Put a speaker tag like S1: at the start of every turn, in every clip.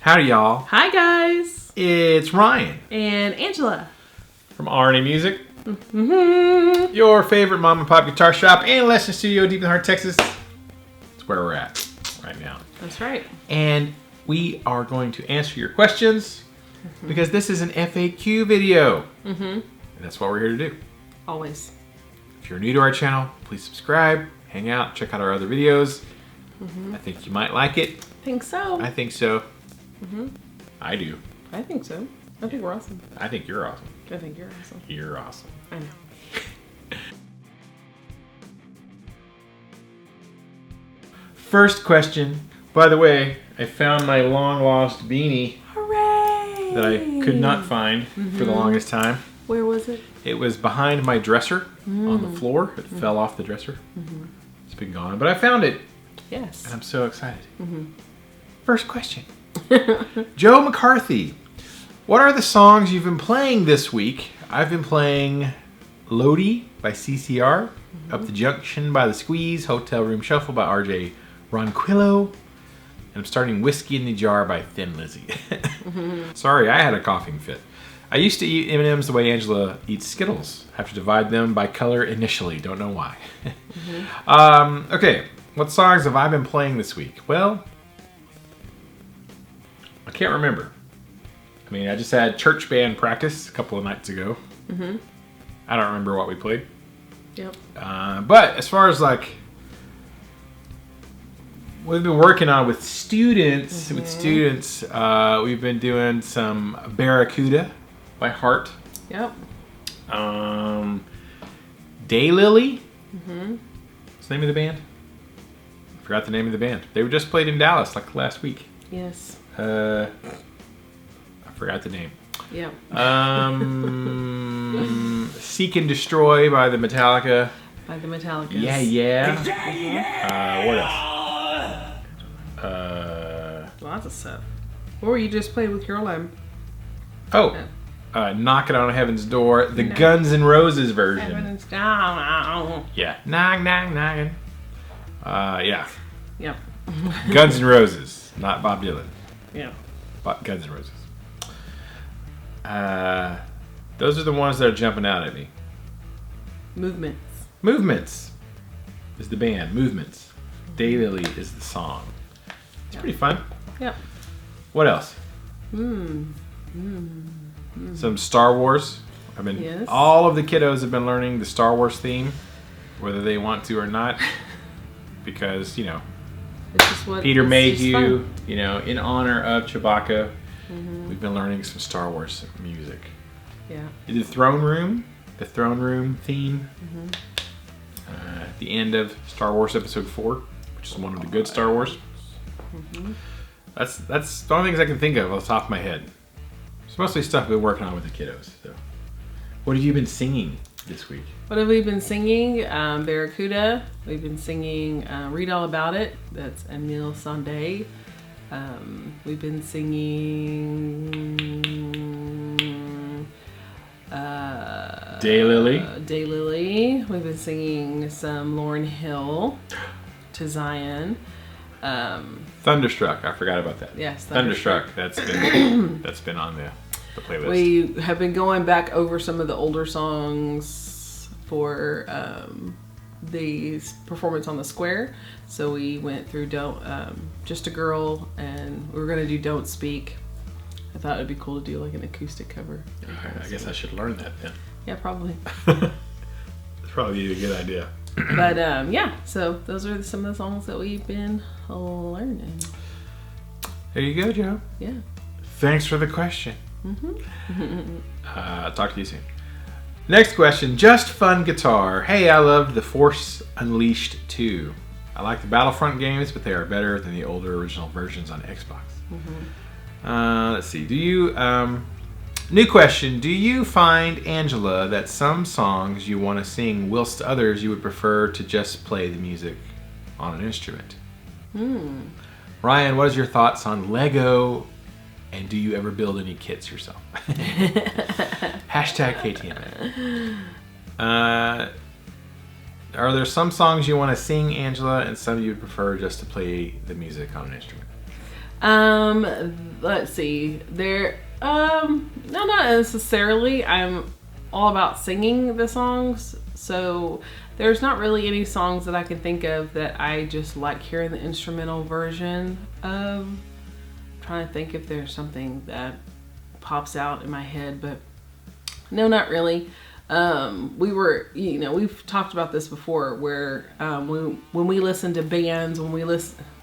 S1: Howdy, y'all.
S2: Hi, guys.
S1: It's Ryan
S2: And Angela.
S1: from R&A Music, your favorite mom and pop guitar shop and lesson studio deep in the heart of Texas. That's where we're at right now.
S2: That's right.
S1: And we are going to answer your questions because this is an FAQ video. And that's what we're here to do.
S2: Always.
S1: If you're new to our channel, please subscribe, hang out, check out our other videos. I think you might like it.
S2: Think so.
S1: I think so. I do.
S2: I think so. I think we're awesome.
S1: I think you're awesome.
S2: I think you're awesome.
S1: You're awesome.
S2: I know.
S1: First question. By the way, I found my long lost beanie
S2: Hooray!
S1: that I could not find for the longest time.
S2: Where was it?
S1: It was behind my dresser on the floor. It fell off the dresser. It's been gone, but I found it
S2: Yes.
S1: and I'm so excited. First question. Joe McCarthy. What are the songs you've been playing this week? I've been playing Lodi by CCR, Up the Junction by The Squeeze, Hotel Room Shuffle by RJ Ronquillo, and I'm starting Whiskey in the Jar by Thin Lizzy. Sorry, I had a coughing fit. I used to eat M&Ms the way Angela eats Skittles. Have to divide them by color initially. Don't know why. Okay, what songs have I been playing this week? Well, I can't remember. I mean, I just had church band practice a couple of nights ago. I don't remember what we played.
S2: Yep.
S1: But as far as like we've been working on with students, we've been doing some Barracuda by Heart.
S2: Yep.
S1: Daylily. What's the name of the band? I forgot the name of the band. They were just played in Dallas like last week.
S2: Yes.
S1: I forgot the name.
S2: Yep.
S1: Seek and Destroy by the Metallica.
S2: By the Metallicas.
S1: What else?
S2: Lots of stuff. Or you just played with your lamb.
S1: Knocking on Heaven's Door, the Guns N' Roses version.
S2: Heaven's down.
S1: Yeah. Knocking. Yeah.
S2: Yep.
S1: Guns N' Roses, not Bob Dylan.
S2: Yeah.
S1: But Guns N' Roses. Those are the ones that are jumping out at me. Movements is the band. Movements. Daylily is the song. It's pretty fun.
S2: Yep.
S1: What else? Some Star Wars.
S2: Yes.
S1: All of the kiddos have been learning the Star Wars theme, whether they want to or not, because
S2: It's just what
S1: Peter
S2: it's
S1: Mayhew,
S2: just
S1: in honor of Chewbacca, we've been learning some Star Wars music.
S2: Yeah.
S1: The throne room theme. At the end of Star Wars Episode 4, which is one of the good Star Wars. That's the only things I can think of off the top of my head. It's mostly stuff we've been working on with the kiddos. So, what have you been singing this week?
S2: What have we been singing? Barracuda. We've been singing Read All About It. That's Emile Sandé. We've been singing Daylily. We've been singing some Lauryn Hill, To Zion.
S1: Thunderstruck. I forgot about that.
S2: Yes,
S1: Thunderstruck. That's been on the playlist.
S2: We have been going back over some of the older songs for the performance on the Square. So we went through Just a Girl, and we were going to do Don't Speak. I thought it'd be cool to do like an acoustic cover.
S1: I guess I should learn that then.
S2: Yeah, probably.
S1: It's probably a good idea.
S2: But yeah, so those are some of the songs that we've been learning.
S1: There you go, Joe.
S2: Yeah.
S1: Thanks for the question. Talk to you soon. Next question. Just Fun Guitar. Hey, I loved The Force Unleashed 2. I like the Battlefront games, but they are better than the older original versions on Xbox. Let's see. New question. Do you find, Angela, that some songs you want to sing whilst others you would prefer to just play the music on an instrument? Ryan, what is your thoughts on Lego, and do you ever build any kits yourself? Hashtag KTM. Are there some songs you want to sing, Angela, and some you would prefer just to play the music on an instrument?
S2: Let's see. No, not necessarily. I'm all about singing the songs, so there's not really any songs that I can think of that I just like hearing the instrumental version of. I'm trying to think if there's something that pops out in my head, but no, not really. We've talked about this before, where when we listen to bands, I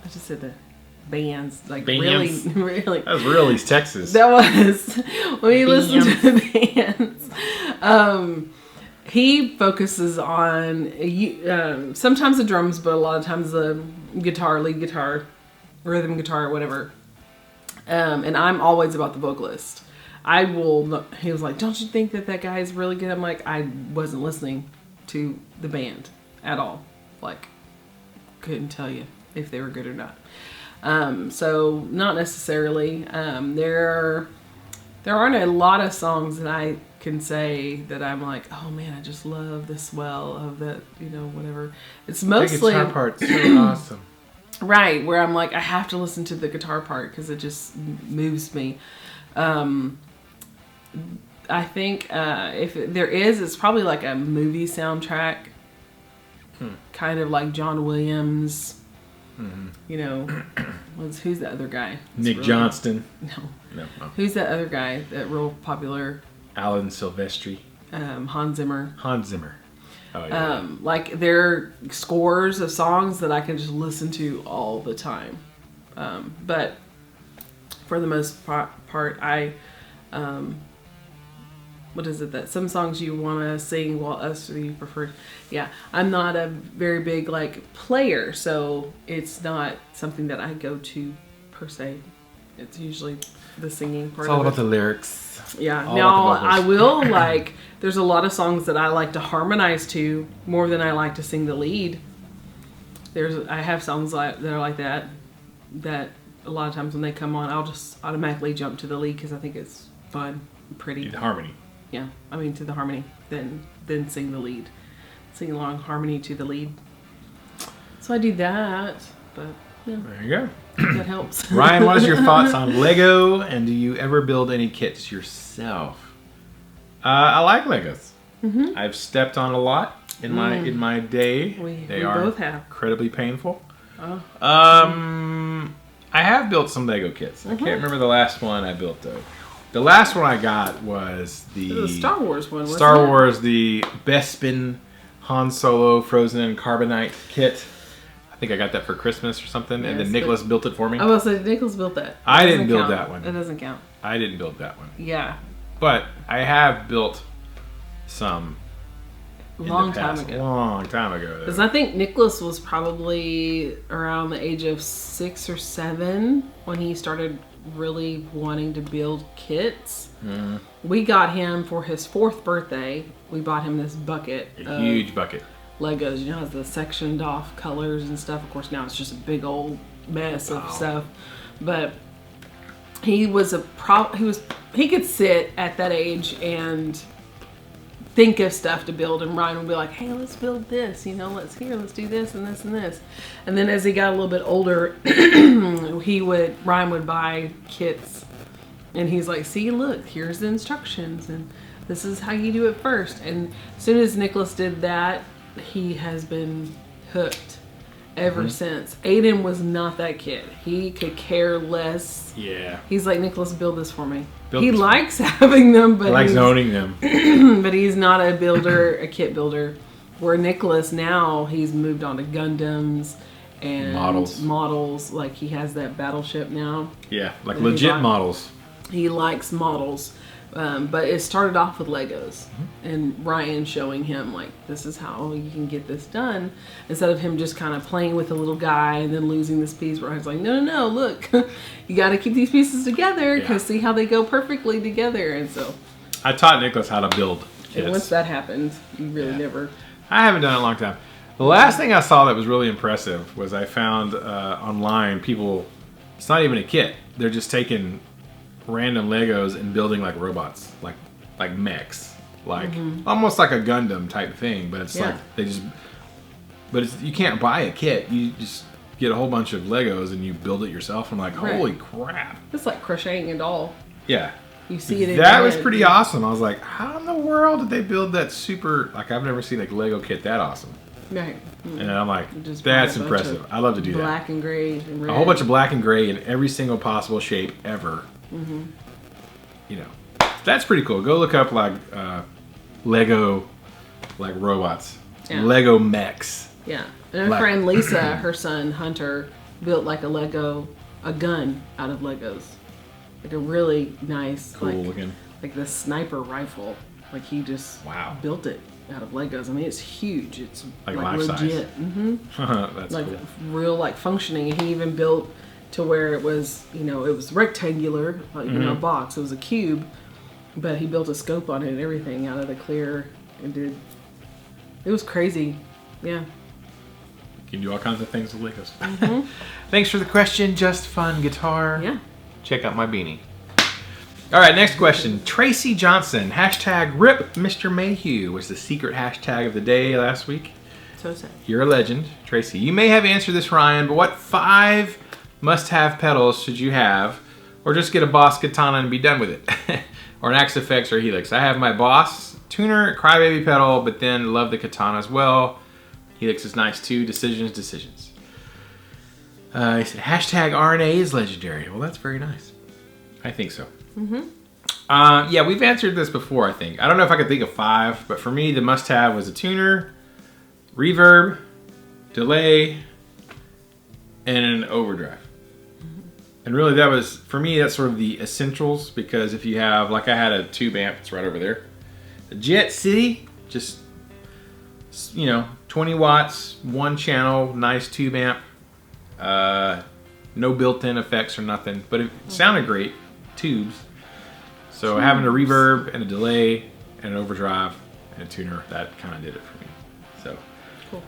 S2: just said the bands, like bands. really.
S1: That was really Texas.
S2: That was when we listen to the bands. He focuses on sometimes the drums, but a lot of times the guitar, lead guitar, rhythm guitar, whatever. And I'm always about the vocalist. He was like, don't you think that guy is really good? I'm like, I wasn't listening to the band at all. Like, couldn't tell you if they were good or not. So not necessarily. There aren't a lot of songs that I can say that I'm like, oh man, I just love the swell of that, whatever. It's mostly
S1: the guitar part's so awesome.
S2: Right, where I'm like, I have to listen to the guitar part because it just moves me. I think if there is, it's probably like a movie soundtrack, kind of like John Williams. Mm-hmm. Who's the other guy?
S1: Nick Johnston.
S2: No. Who's that other guy that real popular?
S1: Alan Silvestri.
S2: Hans Zimmer.
S1: Oh, yeah.
S2: Like their scores of songs that I can just listen to all the time. But for the most part, I, what is it that some songs you want to sing while others you prefer? Yeah, I'm not a very big like player, so it's not something that I go to per se. It's usually the singing part.
S1: It's all
S2: of
S1: about the lyrics.
S2: Yeah. Now I will there's a lot of songs that I like to harmonize to more than I like to sing the lead. I have songs that are like that a lot of times when they come on, I'll just automatically jump to the lead because I think it's fun, pretty.
S1: The harmony.
S2: Yeah, I mean to the harmony, then sing the lead, sing along harmony to the lead. So I do that, but yeah.
S1: There you go.
S2: That helps.
S1: Ryan, what is your thoughts on Lego, and do you ever build any kits yourself? I like Legos. Mm-hmm. I've stepped on a lot in my day.
S2: We both have.
S1: Incredibly painful.
S2: Oh.
S1: I have built some Lego kits. I can't remember the last one I built though. The last one I got was the
S2: Star Wars one.
S1: Star Wars, the Bespin Han Solo Frozen and Carbonite kit. I think I got that for Christmas or something, and then Nicholas built it for me.
S2: I was say Nicholas built that.
S1: I didn't build that one.
S2: It doesn't count.
S1: I didn't build that one.
S2: Yeah.
S1: But I have built some.
S2: Long time
S1: ago.
S2: Because I think Nicholas was probably around the age of 6 or 7 when he started really wanting to build kits. Mm. We got him for his 4th birthday. We bought him this bucket.
S1: A huge bucket.
S2: Legos, it has the sectioned off colors and stuff. Of course, now it's just a big old mess of stuff. But he was he could sit at that age and think of stuff to build, and Ryan would be like, hey, let's build this, let's do this and this and this. And then as he got a little bit older, Ryan would buy kits, and he's like, see, look, here's the instructions, and this is how you do it first. And as soon as Nicholas did that, he has been hooked ever since. Aiden was not that kid. He could care less.
S1: Yeah.
S2: He's like, Nicholas, build this for me. He likes having them, but he likes
S1: owning them.
S2: But he's not a builder, a kit builder. Where Nicholas now, he's moved on to Gundams and models. Like he has that battleship now.
S1: Yeah, like legit models.
S2: He likes models. But it started off with Legos, and Ryan showing him like, this is how you can get this done, instead of him just kind of playing with a little guy and then losing this piece. Ryan's like, no, look, you got to keep these pieces together because see how they go perfectly together. And so
S1: I taught Nicholas how to build kits.
S2: And once that happened, you really never.
S1: I haven't done it in a long time. The last thing I saw that was really impressive was I found online people. It's not even a kit. They're just taking random Legos and building like robots, like mechs, like almost like a Gundam type thing, but it's like they just, but you can't buy a kit. You just get a whole bunch of Legos and you build it yourself. I'm like, holy crap.
S2: It's like crocheting a doll.
S1: Yeah.
S2: You see it in
S1: that was pretty awesome. I was like, how in the world did they build that super, like I've never seen a Lego kit that awesome.
S2: Right.
S1: And I'm like, that's impressive. I love to do
S2: black and gray and red.
S1: A whole bunch of black and gray in every single possible shape ever. Mm-hmm. You know, that's pretty cool. Go look up like Lego, like robots. Yeah. Lego mechs.
S2: Yeah. And our friend Lisa, her son Hunter, built like a gun out of Legos. Like a really nice,
S1: cool looking.
S2: Like the sniper rifle. Like he just built it out of Legos. I mean, it's huge. It's
S1: like life
S2: legit.
S1: Size.
S2: Mm-hmm.
S1: That's
S2: like
S1: cool.
S2: Real like functioning. And he even built to where it was, you know, it was rectangular, like, you know, a box. It was a cube, but he built a scope on it and everything out of the clear. And it was crazy. Yeah.
S1: You can do all kinds of things with Legos. Mm-hmm. Thanks for the question. Just Fun Guitar.
S2: Yeah.
S1: Check out my beanie. All right, next question. Tracy Johnson, hashtag RIP Mr. Mayhew was the secret hashtag of the day last week.
S2: So sad.
S1: You're a legend, Tracy. You may have answered this, Ryan, but what 5 must-have pedals should you have, or just get a Boss Katana and be done with it? Or an Axe FX or Helix. I have my Boss tuner, Crybaby pedal, but then love the Katana as well. Helix is nice too. Decisions. He said, hashtag RNA is legendary. Well, that's very nice. I think so. Mm-hmm. Yeah, we've answered this before, I think. I don't know if I could think of 5, but for me, the must-have was a tuner, reverb, delay, and an overdrive. Mm-hmm. And really, that was, for me, that's sort of the essentials, because if you have, like I had a tube amp, it's right over there. The Jet City, just, you know, 20 watts, 1 channel, nice tube amp. No built-in effects or nothing, but it sounded great. Tubes. So having a reverb and a delay and an overdrive and a tuner, that kind of did it for me. So
S2: cool.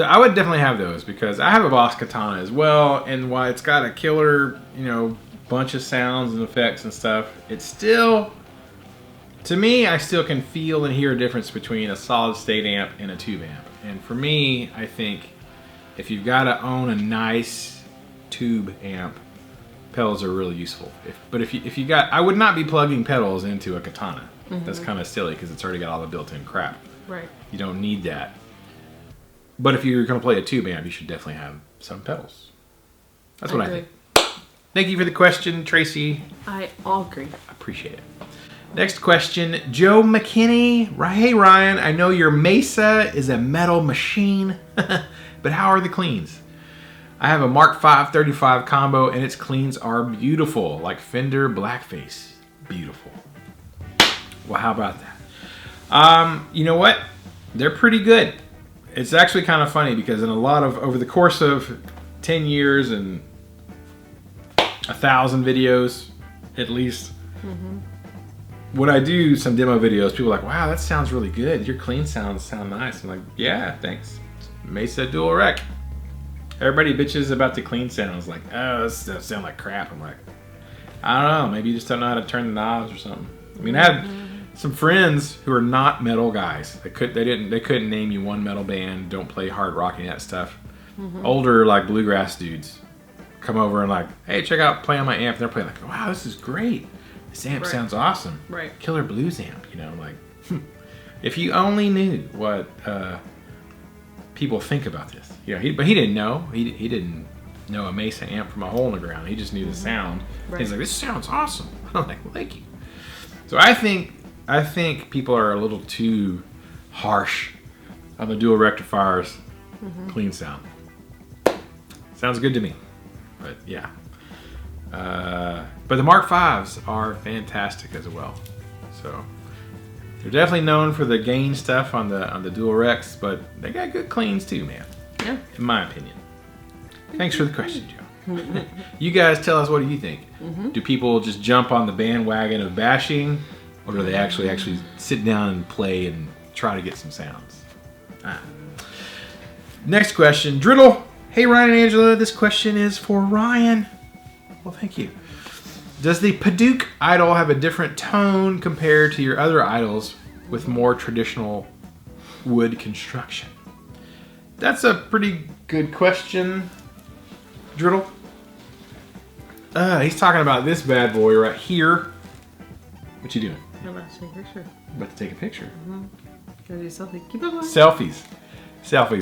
S1: I would definitely have those because I have a Boss Katana as well, and while it's got a killer, you know, bunch of sounds and effects and stuff, it's still, to me, I still can feel and hear a difference between a solid state amp and a tube amp. And for me, I think if you've got to own a nice tube amp, pedals are really useful. But if you got, I would not be plugging pedals into a Katana. Mm-hmm. That's kind of silly because it's already got all the built-in crap.
S2: Right.
S1: You don't need that. But if you're going to play a tube amp, you should definitely have some pedals. That's what I think. Thank you for the question, Tracy.
S2: I all agree.
S1: I appreciate it. Next question, Joe McKinney. Hey Ryan, I know your Mesa is a metal machine, but how are the cleans? I have a Mark V 35 combo and its cleans are beautiful, like Fender Blackface. Beautiful. Well, how about that? You know what? They're pretty good. It's actually kind of funny because in a lot of, over the course of 10 years and 1,000 videos, at least, when I do some demo videos, people are like, wow, that sounds really good. Your clean sounds sound nice. I'm like, yeah, thanks. Mesa dual rec. Everybody bitches about the clean sounds, like, oh, this doesn't sound like crap. I'm like, I don't know, maybe you just don't know how to turn the knobs or something. I mean, I had some friends who are not metal guys. They couldn't name you one metal band, don't play hard rock, any of that stuff. Older, like, bluegrass dudes come over and like, hey, check out Play on my amp. And they're playing like, wow, this is great. This amp sounds awesome.
S2: Right.
S1: Killer blues amp, you know, like, if you only knew what people think about this. You know, but he didn't know. He didn't know a Mesa amp from a hole in the ground. He just knew the sound. Right. He's like, this sounds awesome. I'm like, well, thank you. So I think people are a little too harsh on the dual rectifier's clean sound. Sounds good to me. But yeah. But the Mark V's are fantastic as well. So they're definitely known for the gain stuff on the dual recs, but they got good cleans too, man.
S2: Yeah.
S1: In my opinion. Thanks for the question, Joe. You guys tell us, what do you think? Do people just jump on the bandwagon of bashing, or do they actually sit down and play and try to get some sounds? Next question, Driddle. Hey Ryan and Angela, this question is for Ryan. Well, thank you. Does the Paduak idol have a different tone compared to your other idols with more traditional wood construction? That's a pretty good question. Driddle. He's talking about this bad boy right here. What you doing?
S2: I'm about to take a picture.
S1: About to take a picture.
S2: Gonna do a selfie. Keep it going.
S1: Selfies.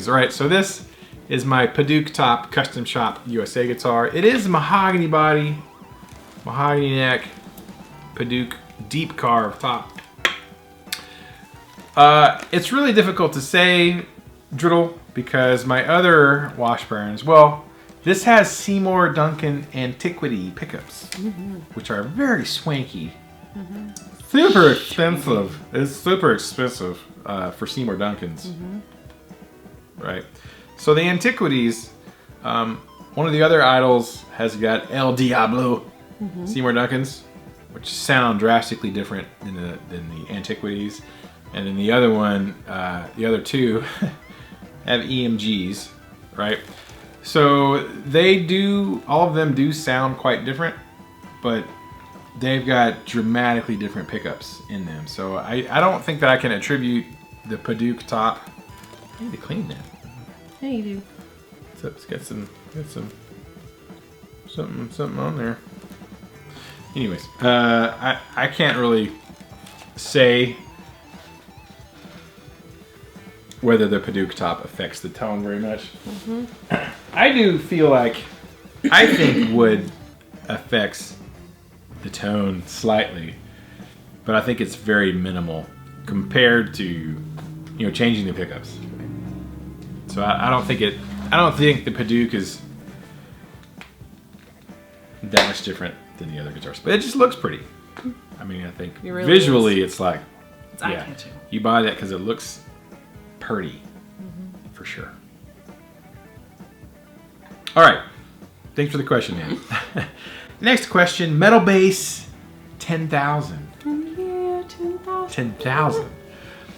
S1: All right, so this is my Paduak Top Custom Shop USA guitar. It is mahogany body, mahogany neck, Paduak deep carved top. It's really difficult to say, Driddle, because my other Washburns, well, this has Seymour Duncan Antiquity pickups, which are very swanky. Super expensive. It's super expensive for Seymour Duncans. Right. So the Antiquities, one of the other idols has got El Diablo Seymour Duncans, which sound drastically different than the Antiquities. And then the other one, the other two, have EMGs, right? So they do, all of them do sound quite different, but they've got dramatically different pickups in them. So I don't think that I can attribute the Paduak Top. I need to clean that.
S2: Yeah, you do.
S1: So it's got something on there. Anyways, I can't really say whether the Paduak Top affects the tone very much. I do feel like, I think wood affects the tone slightly, but I think it's very minimal compared to, changing the pickups. So I don't think the Paduak is that much different than the other guitars, but it just looks pretty. I mean, I think really visually it's like,
S2: it's eye-catching.
S1: You buy that because it looks pretty, for sure. All right, thanks for the question, man. Next question, metal bass 10,000.
S2: Yeah, 10,000.
S1: 10,000.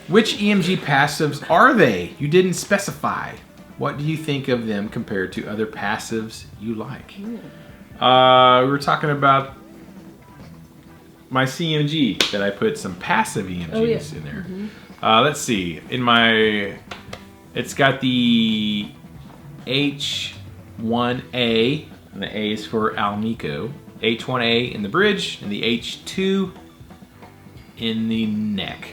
S1: Which EMG passives are they? You didn't specify. What do you think of them compared to other passives you like? We were talking about my CMG that I put some passive EMGs in there. Let's see. It's got the H1A, and the A is for Alnico. H1A in the bridge, and the H2 in the neck.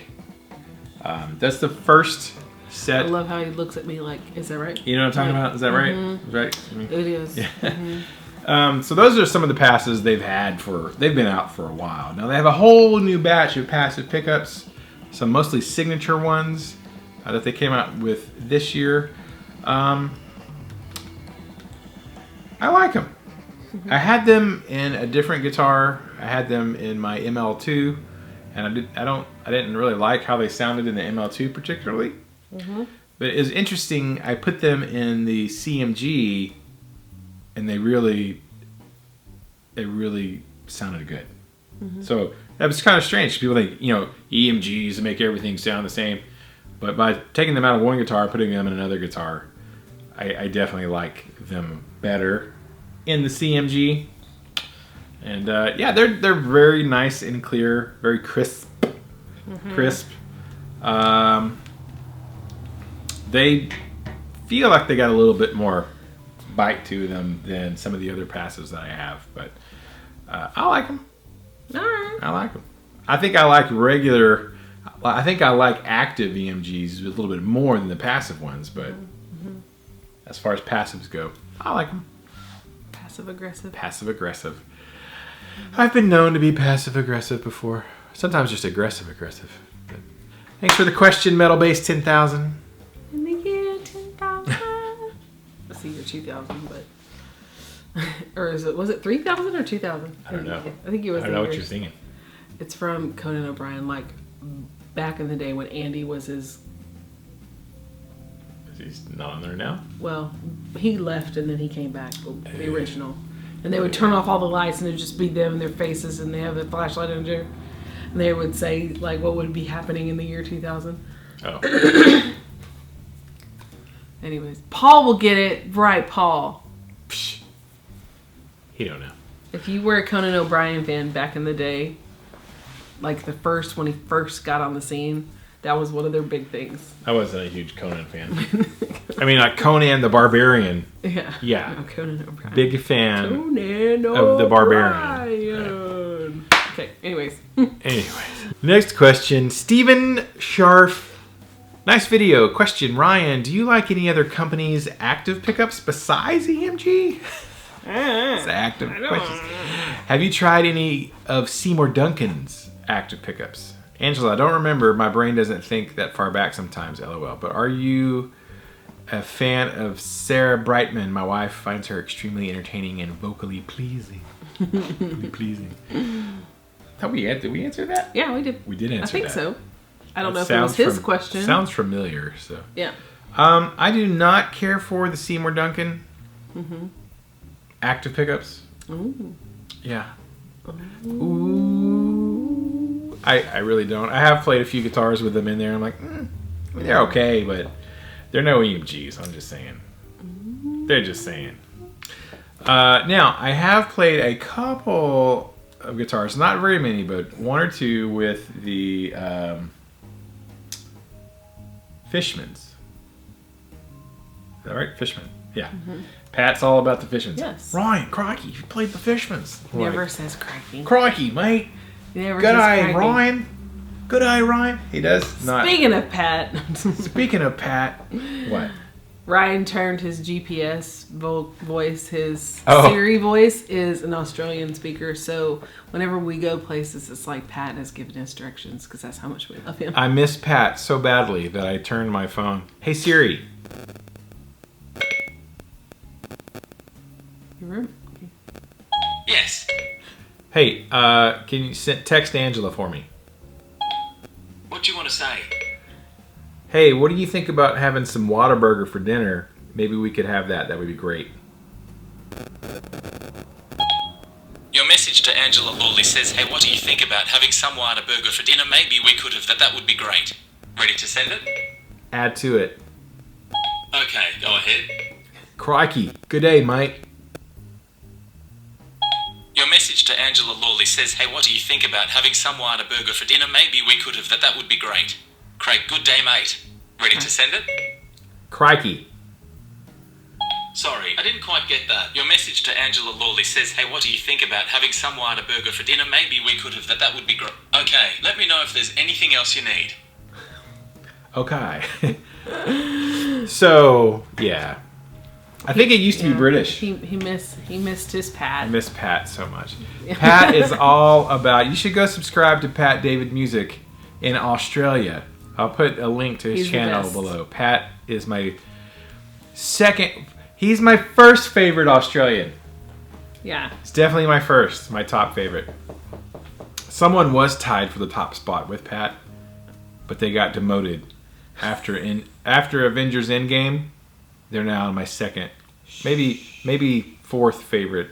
S1: That's the first set.
S2: I love how he looks at me like, is that right?
S1: You know what I'm talking about? Is that right? Right?
S2: It is.
S1: Yeah. So those are some of the passes they've been out for a while. Now they have a whole new batch of passive pickups, some mostly signature ones that they came out with this year. I like them. I had them in a different guitar. I had them in my ML2, and I didn't really like how they sounded in the ML2 particularly. But it was interesting. I put them in the CMG, and they really sounded good. So that was kind of strange. People think, EMGs make everything sound the same, but by taking them out of one guitar, putting them in another guitar, I definitely like them better in the CMG. And they're very nice and clear, very crisp. They feel like they got a little bit more bite to them than some of the other passives that I have, but I like them.
S2: All right.
S1: I like them. I think I like active EMGs a little bit more than the passive ones, but as far as passives go, I like them.
S2: Passive aggressive.
S1: Passive aggressive. I've been known to be passive aggressive before. Sometimes just aggressive. But thanks for the question, Metal Bass 10,000.
S2: In the year 10,000. That's the year 2000, but or was it 3,000 or 2,000?
S1: I don't know.
S2: I think it was.
S1: I don't know what you're singing.
S2: It's from Conan O'Brien, like back in the day when Andy was his.
S1: He's not on there now?
S2: Well, he left and then he came back, the original. And they would turn off all the lights and it'd just be them and their faces, and they have a flashlight in there. And they would say, like, what would be happening in the year 2000.
S1: Oh.
S2: Anyways, Paul will get it. Right, Paul.
S1: Psh. He don't know.
S2: If you were a Conan O'Brien fan back in the day, like when he first got on the scene, That was one of their big things.
S1: I wasn't a huge Conan fan. I mean, like Conan the Barbarian.
S2: Yeah.
S1: Yeah.
S2: Oh, Conan O'Brien.
S1: Big fan
S2: Conan
S1: of the Barbarian.
S2: O'Brien. Okay, anyways.
S1: Next question. Stephen Scharf. Nice video. Question, Ryan, do you like any other companies' active pickups besides EMG? It's active questions. Have you tried any of Seymour Duncan's active pickups? Angela, I don't remember. My brain doesn't think that far back sometimes, LOL. But are you a fan of Sarah Brightman? My wife finds her extremely entertaining and vocally pleasing. Vocally pleasing. Did we answer that?
S2: Yeah, we did.
S1: We did answer that.
S2: I think so. I don't know if it was his question.
S1: Sounds familiar. So
S2: yeah.
S1: I do not care for the Seymour Duncan active pickups.
S2: Ooh.
S1: Yeah. Ooh. I really don't. I have played a few guitars with them in there. I'm like, they're okay, but they're no EMGs. I'm just saying. They're just saying. Now, I have played a couple of guitars, not very many, but one or two with the Fishmans. Is that right? Fishman. Yeah. Pat's all about the Fishmans.
S2: Yes.
S1: Ryan, crikey, you played the Fishmans.
S2: Never says crikey.
S1: Crikey, mate.
S2: Never
S1: Good
S2: says
S1: eye,
S2: crikey.
S1: Ryan. Good eye, Ryan. He does not.
S2: Speaking of Pat.
S1: Speaking of Pat, what?
S2: Ryan turned his GPS voice, his
S1: Oh.
S2: Siri voice is an Australian speaker. So whenever we go places, it's like Pat has given us directions because that's how much we love him.
S1: I miss Pat so badly that I turned my phone. Hey Siri.
S2: Your room? Okay.
S3: Yes.
S1: Hey, can you text Angela for me?
S3: What do you want to say?
S1: Hey, what do you think about having some Whataburger for dinner? Maybe we could have that. That would be great.
S3: Your message to Angela Lawley says, hey, what do you think about having some Whataburger for dinner? Maybe we could have that would be great. Ready to send it?
S1: Add to it.
S3: Okay, go ahead.
S1: Crikey. Good day, mate.
S3: Your message to Angela Lawley says, hey, what do you think about having some Whataburger for dinner? Maybe we could have that would be great. Craig, good day, mate. Ready to send it?
S1: Crikey.
S3: Sorry, I didn't quite get that. Your message to Angela Lawley says, hey, what do you think about having some Whataburger for dinner? Maybe we could have that would be great. Okay, let me know if there's anything else you need.
S1: Okay. So, yeah. I think it used to be British.
S2: He missed his Pat.
S1: I miss Pat so much. Pat is all about... You should go subscribe to Pat David Music in Australia. I'll put a link to his
S2: He's the
S1: channel
S2: best.
S1: below. Pat is my second... He's my first favorite Australian.
S2: Yeah.
S1: It's definitely my first, my top favorite. Someone was tied for the top spot with Pat, but they got demoted after Avengers Endgame. They're now my second, maybe fourth favorite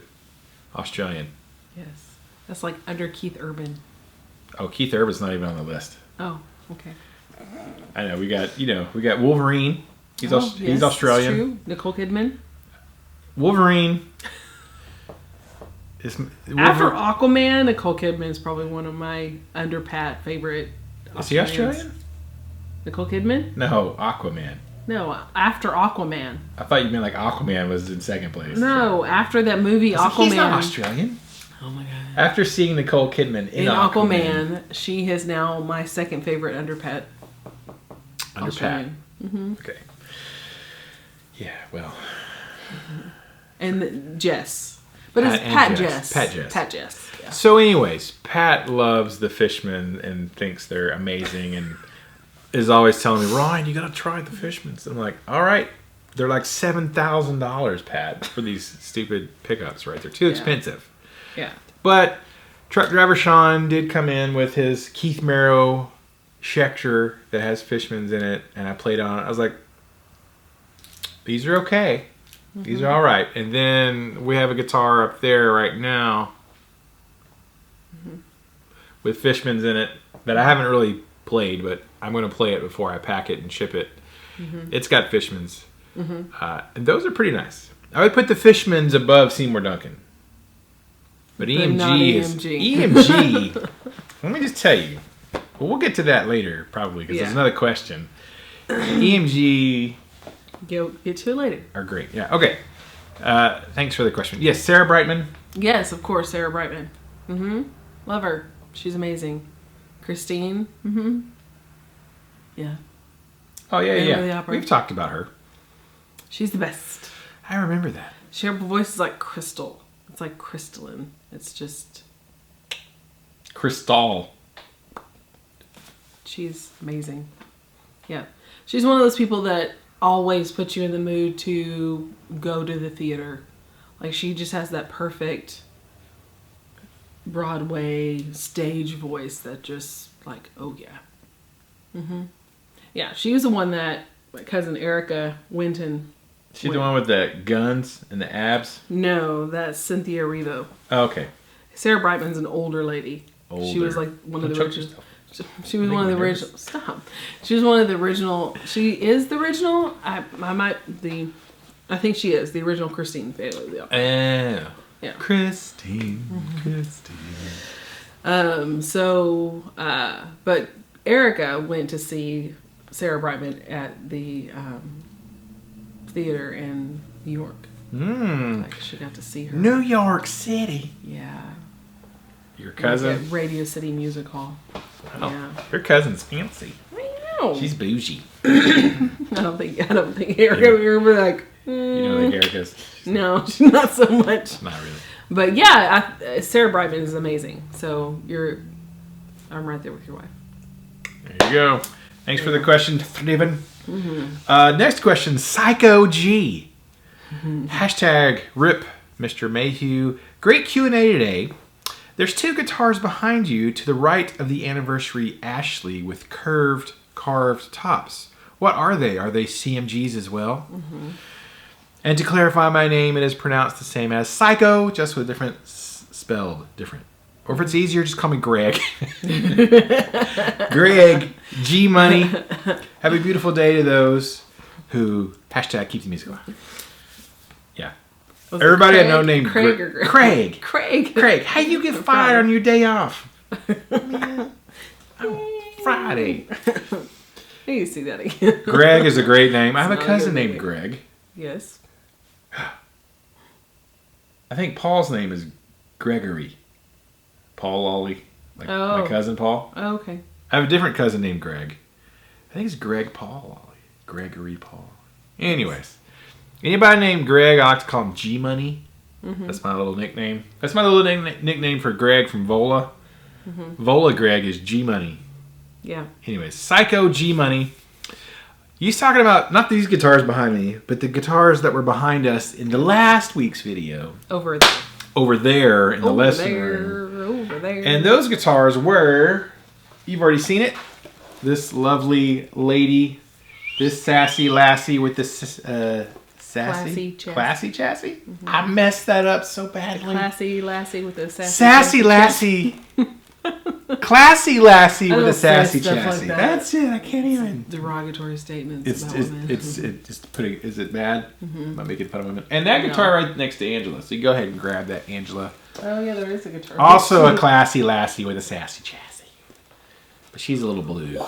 S1: Australian.
S2: Yes. That's like under Keith Urban.
S1: Oh, Keith Urban's not even on the list.
S2: Oh, okay.
S1: I know we got Wolverine. He's
S2: Yes,
S1: he's Australian.
S2: It's true. Nicole Kidman.
S1: Wolverine.
S2: After Aquaman, Nicole Kidman is probably one of my under Pat favorite.
S1: Is he Australian?
S2: Nicole Kidman?
S1: No, Aquaman.
S2: No, after Aquaman.
S1: I thought you meant like Aquaman was in second place.
S2: No, after that movie Aquaman.
S1: He's not Australian.
S2: Oh my god.
S1: After seeing Nicole Kidman in
S2: Aquaman, she is now my second favorite under Pat.
S1: Under
S2: Australian.
S1: Pat. Mm-hmm. Okay. Yeah, well.
S2: And Jess. But
S1: Pat
S2: it's
S1: and
S2: Pat
S1: Jess.
S2: Jess.
S1: Pat Jess.
S2: Pat Jess. Yeah.
S1: So anyways, Pat loves the Fishman and thinks they're amazing and is always telling me, Ryan, you gotta try the Fishmans. I'm like, all right. They're like $7,000, Pat, for these stupid pickups, right? They're too expensive.
S2: Yeah.
S1: But truck driver Sean did come in with his Keith Merrow Schecter that has Fishmans in it, and I played on it. I was like, these are okay. Mm-hmm. These are all right. And then we have a guitar up there right now with Fishmans in it that I haven't really played, but I'm going to play it before I pack it and ship it. Mm-hmm. It's got Fishmans. Mm-hmm. And those are pretty nice. I would put the Fishmans above Seymour Duncan. But EMG is... EMG, let me just tell you. Well, we'll get to that later, probably, because
S2: Yeah.
S1: there's another question. EMG
S2: Get to it later.
S1: are great. Yeah, okay. Thanks for the question. Yes, Sarah Brightman.
S2: Yes, of course, Sarah Brightman. Mm-hmm. Love her. She's amazing. Christine. Mm-hmm. Yeah.
S1: Oh, yeah,
S2: Phantom of the
S1: yeah.
S2: Opera.
S1: We've talked about her.
S2: She's the best.
S1: I remember that.
S2: Her voice is like crystal. It's like crystalline. It's just...
S1: Crystal.
S2: She's amazing. Yeah. She's one of those people that always puts you in the mood to go to the theater. Like, she just has that perfect Broadway stage voice that just, like, oh yeah. Mm-hmm. Yeah, she was the one that my cousin Erica Winton...
S1: She's the one with the guns and the abs?
S2: No, that's Cynthia Erivo.
S1: Oh, okay.
S2: Sarah Brightman's an older lady.
S1: Older.
S2: She was like one of
S1: Don't
S2: the
S1: choke
S2: original.
S1: yourself.
S2: She was
S1: Make
S2: one of
S1: me
S2: the
S1: nervous.
S2: original. Stop. She was one of the original. She is the original. I think she is the original Christine Phantom of the Opera. Yeah.
S1: Christine.
S2: But Erica went to see Sarah Brightman at the theater in New York. Like, she got to see her.
S1: New York City.
S2: Yeah.
S1: Your
S2: At
S1: cousin?
S2: Radio City Music Hall.
S1: Oh,
S2: Yeah.
S1: your cousin's fancy.
S2: I know.
S1: She's bougie.
S2: I don't think Erica would be like.
S1: You know, like Erica's.
S2: No, not so much.
S1: Not really.
S2: But yeah, Sarah Brightman is amazing. So I'm right there with your wife.
S1: There you go. Thanks for the question, Steven. Next question, Psycho G. Hashtag RIP Mr. Mayhew. Great Q&A today. There's 2 guitars behind you to the right of the anniversary Ashley with carved tops. What are they? Are they CMGs as well? And to clarify my name, it is pronounced the same as Psycho, just with different spelled different. Or if it's easier, just call me Greg. Greg, G Money. Have a beautiful day to those who hashtag keep the music alive. Yeah.
S2: Was
S1: Everybody
S2: it
S1: I know named
S2: Craig or Greg?
S1: Craig.
S2: Craig.
S1: How you get fired on your day off? Man, Friday.
S2: I need to see that again.
S1: Greg is a great name. I have a
S2: It's not a
S1: cousin
S2: good
S1: named
S2: name.
S1: Greg.
S2: Yes.
S1: I think Paul's name is Gregory. Paul Lawley. Like my
S2: Oh.
S1: cousin Paul.
S2: Oh, okay.
S1: I have a different cousin named Greg. I think it's Greg Paul Lawley. Gregory Paul. Anyways. Anybody named Greg, I like to call him G Money. That's my little nickname. That's my little nickname for Greg from Vola. Vola Greg is G Money.
S2: Yeah.
S1: Anyways, Psycho G Money. He's talking about not these guitars behind me, but the guitars that were behind us in the last week's video.
S2: Over there.
S1: Over there in the lesson room.
S2: Over there.
S1: And those guitars were, you've already seen it, this lovely lady, this sassy lassie with this classy chassis. I messed that up so badly.
S2: Classy lassie with a
S1: Sassy lassie. Classy lassie with a sassy
S2: stuff
S1: chassis.
S2: like that.
S1: That's it. I can't even.
S2: Derogatory statements
S1: It's
S2: about women.
S1: just putting. Is it bad? Am I making fun of women? And that guitar right next to Angela. So you go ahead and grab that, Angela.
S2: Oh yeah, there is a guitar.
S1: Also a classy lassie with a sassy chassis. But she's a little blue.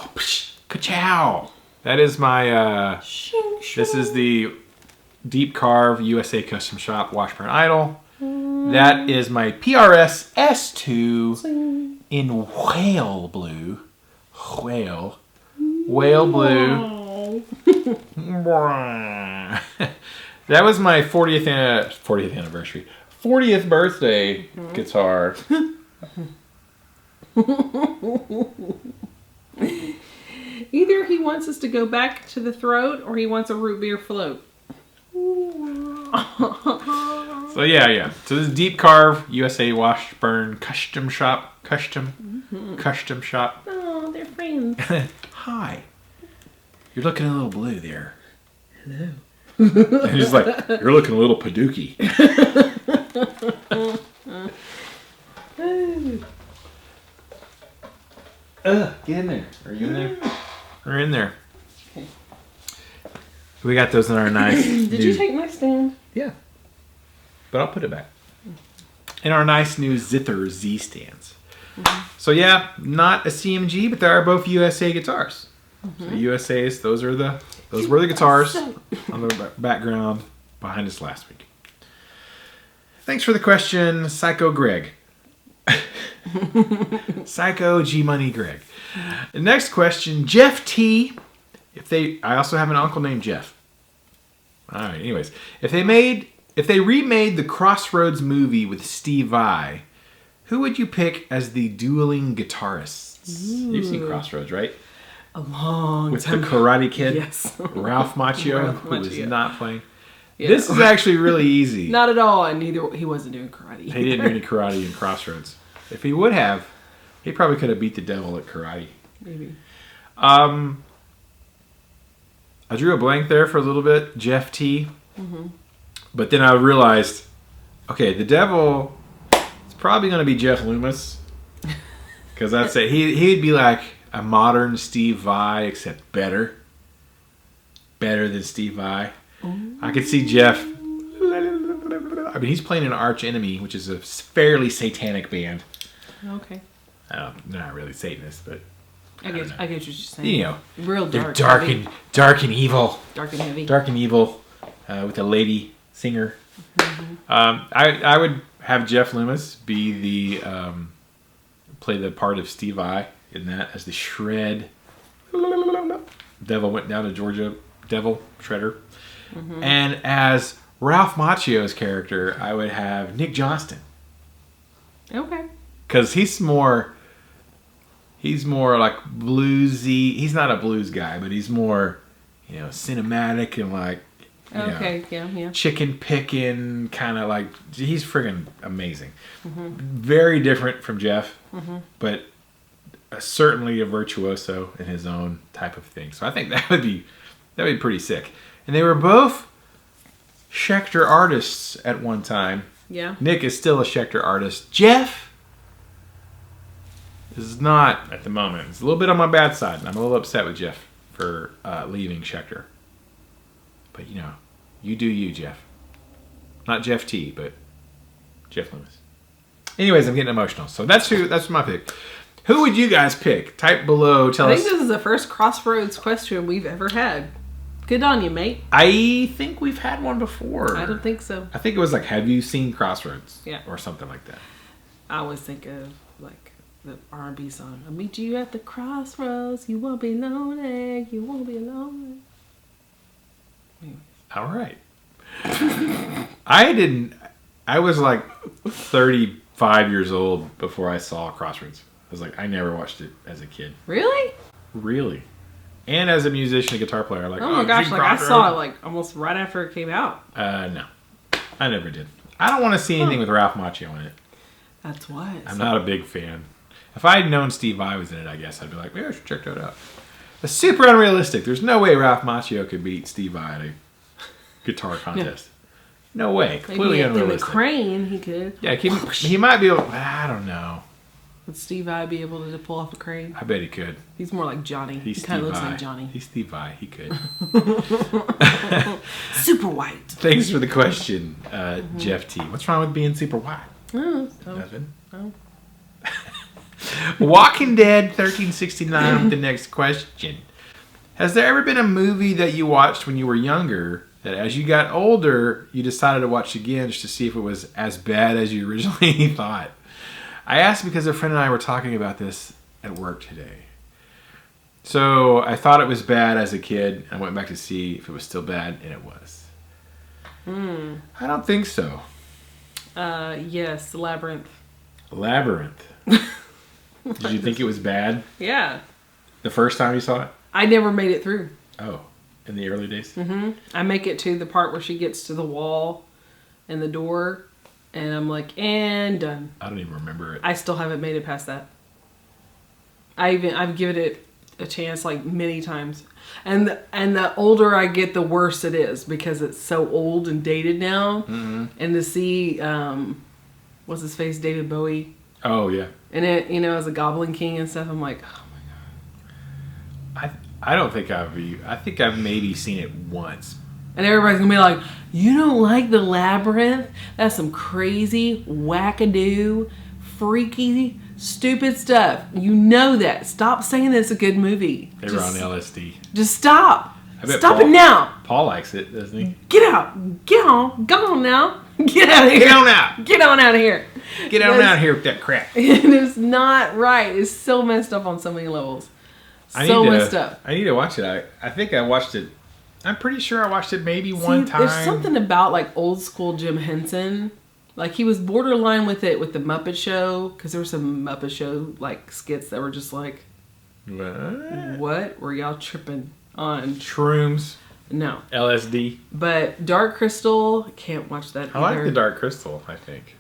S1: Ka-chow. That is my. This is the Deep Carve USA Custom Shop Washburn Idol. That is my PRS S2 in whale blue. Whale blue. That was my 40th anniversary. 40th birthday guitar.
S2: Either he wants us to go back to the throat or he wants a root beer float.
S1: So yeah. So this is Deep Carve USA Washburn Custom Shop. Custom Shop.
S2: Oh, they're friends.
S1: Hi. You're looking a little blue there.
S2: Hello.
S1: And he's like, you're looking a little Paduki. Get in there. Are you in there? We're in there.
S2: Okay.
S1: We got those in our nice.
S2: Did you take my stand?
S1: Yeah. But I'll put it back. In our nice new Zither Z stands. So yeah, not a CMG, but they are both USA guitars. So USA's, those were the guitars on the background behind us last week. Thanks for the question, Psycho Greg. Psycho G Money Greg. The next question, Jeff T. I also have an uncle named Jeff. All right. Anyways, if they remade the Crossroads movie with Steve Vai, who would you pick as the dueling guitarists?
S2: Ooh.
S1: You've seen Crossroads, right?
S2: A long
S1: With
S2: time.
S1: the Karate Kid,
S2: Yes.
S1: Ralph Macchio,
S2: Ralph
S1: who was
S2: Macchio.
S1: not playing.
S2: Yeah.
S1: This is actually really easy.
S2: Not at all, and he wasn't doing karate.
S1: He didn't do any karate in Crossroads. If he would have, he probably could have beat the devil at karate.
S2: Maybe.
S1: I drew a blank there for a little bit, Jeff T. But then I realized, okay, the devil is probably going to be Jeff Loomis. Because I'd say he'd be like a modern Steve Vai, except better. Better than Steve Vai. I could see Jeff. I mean, he's playing an arch enemy, which is a fairly satanic band.
S2: Okay.
S1: They're not really Satanists, but
S2: I get what you're saying.
S1: you know,
S2: Real
S1: they're
S2: dark.
S1: dark and evil.
S2: Dark and heavy.
S1: Dark and evil, with a lady singer. I would have Jeff Loomis be play the part of Steve Vai in that as the shred. Devil went down to Georgia. Devil shredder. And as Ralph Macchio's character, I would have Nick Johnston.
S2: Okay.
S1: Because he's more like bluesy. He's not a blues guy, but he's more, cinematic and like,
S2: Okay. Yeah.
S1: chicken picking, kind of like, he's friggin' amazing. Very different from Jeff, but certainly a virtuoso in his own type of thing. So I think that would be pretty sick. And they were both Schecter artists at one time.
S2: Yeah.
S1: Nick is still a Schecter artist. Jeff is not at the moment. It's a little bit on my bad side. I'm a little upset with Jeff for leaving Schecter. But you do you, Jeff. Not Jeff T, but Jeff Loomis. Anyways, I'm getting emotional. So that's my pick. Who would you guys pick? Type below. Tell us.
S2: I think this is the first Crossroads question we've ever had. Good on you, mate.
S1: I think we've had one before.
S2: I don't think so.
S1: I think it was like, have you seen Crossroads?
S2: Yeah.
S1: Or something like that.
S2: I always think of like the R&B song. I'll meet you at the crossroads. You won't be lonely. You won't be lonely.
S1: All right. I was like 35 years old before I saw Crossroads. I was like, I never watched it as a kid.
S2: Really?
S1: Really? And as a musician, a guitar player, like,
S2: Oh my gosh! Like I saw it like almost right after it came out.
S1: No, I never did. I don't want to see anything with Ralph Macchio in it.
S2: That's why.
S1: I'm not a big fan. If I had known Steve Vai was in it, I guess I'd be like, maybe I should check that out. It's super unrealistic. There's no way Ralph Macchio could beat Steve Vai at a guitar contest. No way. Completely
S2: Maybe
S1: unrealistic.
S2: with Crane, he could.
S1: Yeah, he might be able. I don't know.
S2: Would Steve Vai be able to pull off a crane?
S1: I bet he could.
S2: He's more like Johnny.
S1: He's
S2: He kind of
S1: Steve
S2: looks
S1: Vai.
S2: like Johnny.
S1: He's Steve Vai. He could.
S2: Super white.
S1: Thanks for the question, Jeff T. What's wrong with being super white?
S2: Oh,
S1: Nothing.
S2: oh.
S1: Walking Dead 1369 with the next question. Has there ever been a movie that you watched when you were younger that as you got older, you decided to watch again just to see if it was as bad as you originally thought? I asked because a friend and I were talking about this at work today. So I thought it was bad as a kid, and I went back to see if it was still bad, and it was. I don't think so.
S2: Yes, Labyrinth.
S1: Labyrinth. Did you think it was bad
S2: Yeah.
S1: the first time you saw it?
S2: I never made it through.
S1: Oh, in the early days?
S2: I make it to the part where she gets to the wall and the door, and I'm like, and done.
S1: I don't even remember it.
S2: I still haven't made it past that. I've given it a chance like many times, and the older I get, the worse it is because it's so old and dated now. And to see what's his face, David Bowie,
S1: Oh, yeah.
S2: and it as a Goblin King and stuff, I'm like, oh my god.
S1: I don't think I think I've maybe seen it once.
S2: And everybody's gonna be like, you don't like the Labyrinth? That's some crazy, wackadoo, freaky Stupid stuff. You know that. Stop saying it's a good movie.
S1: They were on LSD.
S2: Just stop.
S1: I bet
S2: Stop
S1: Paul,
S2: it now.
S1: Paul likes it, doesn't he?
S2: Get out. Get on. Go on now. Get out of here.
S1: Get on out.
S2: Get on out of here.
S1: Get on out of here with that crap.
S2: It is not right. It's so messed up on so many levels. Messed up.
S1: I need to watch it. I think I watched it. I'm pretty sure I watched it maybe one time.
S2: There's something about like old school Jim Henson. Like he was borderline with it with the Muppet Show, because there were some Muppet Show like skits that were just like, what were y'all tripping on?
S1: Shrooms.
S2: No.
S1: LSD.
S2: But Dark Crystal, can't watch that either.
S1: I like the Dark Crystal, I think.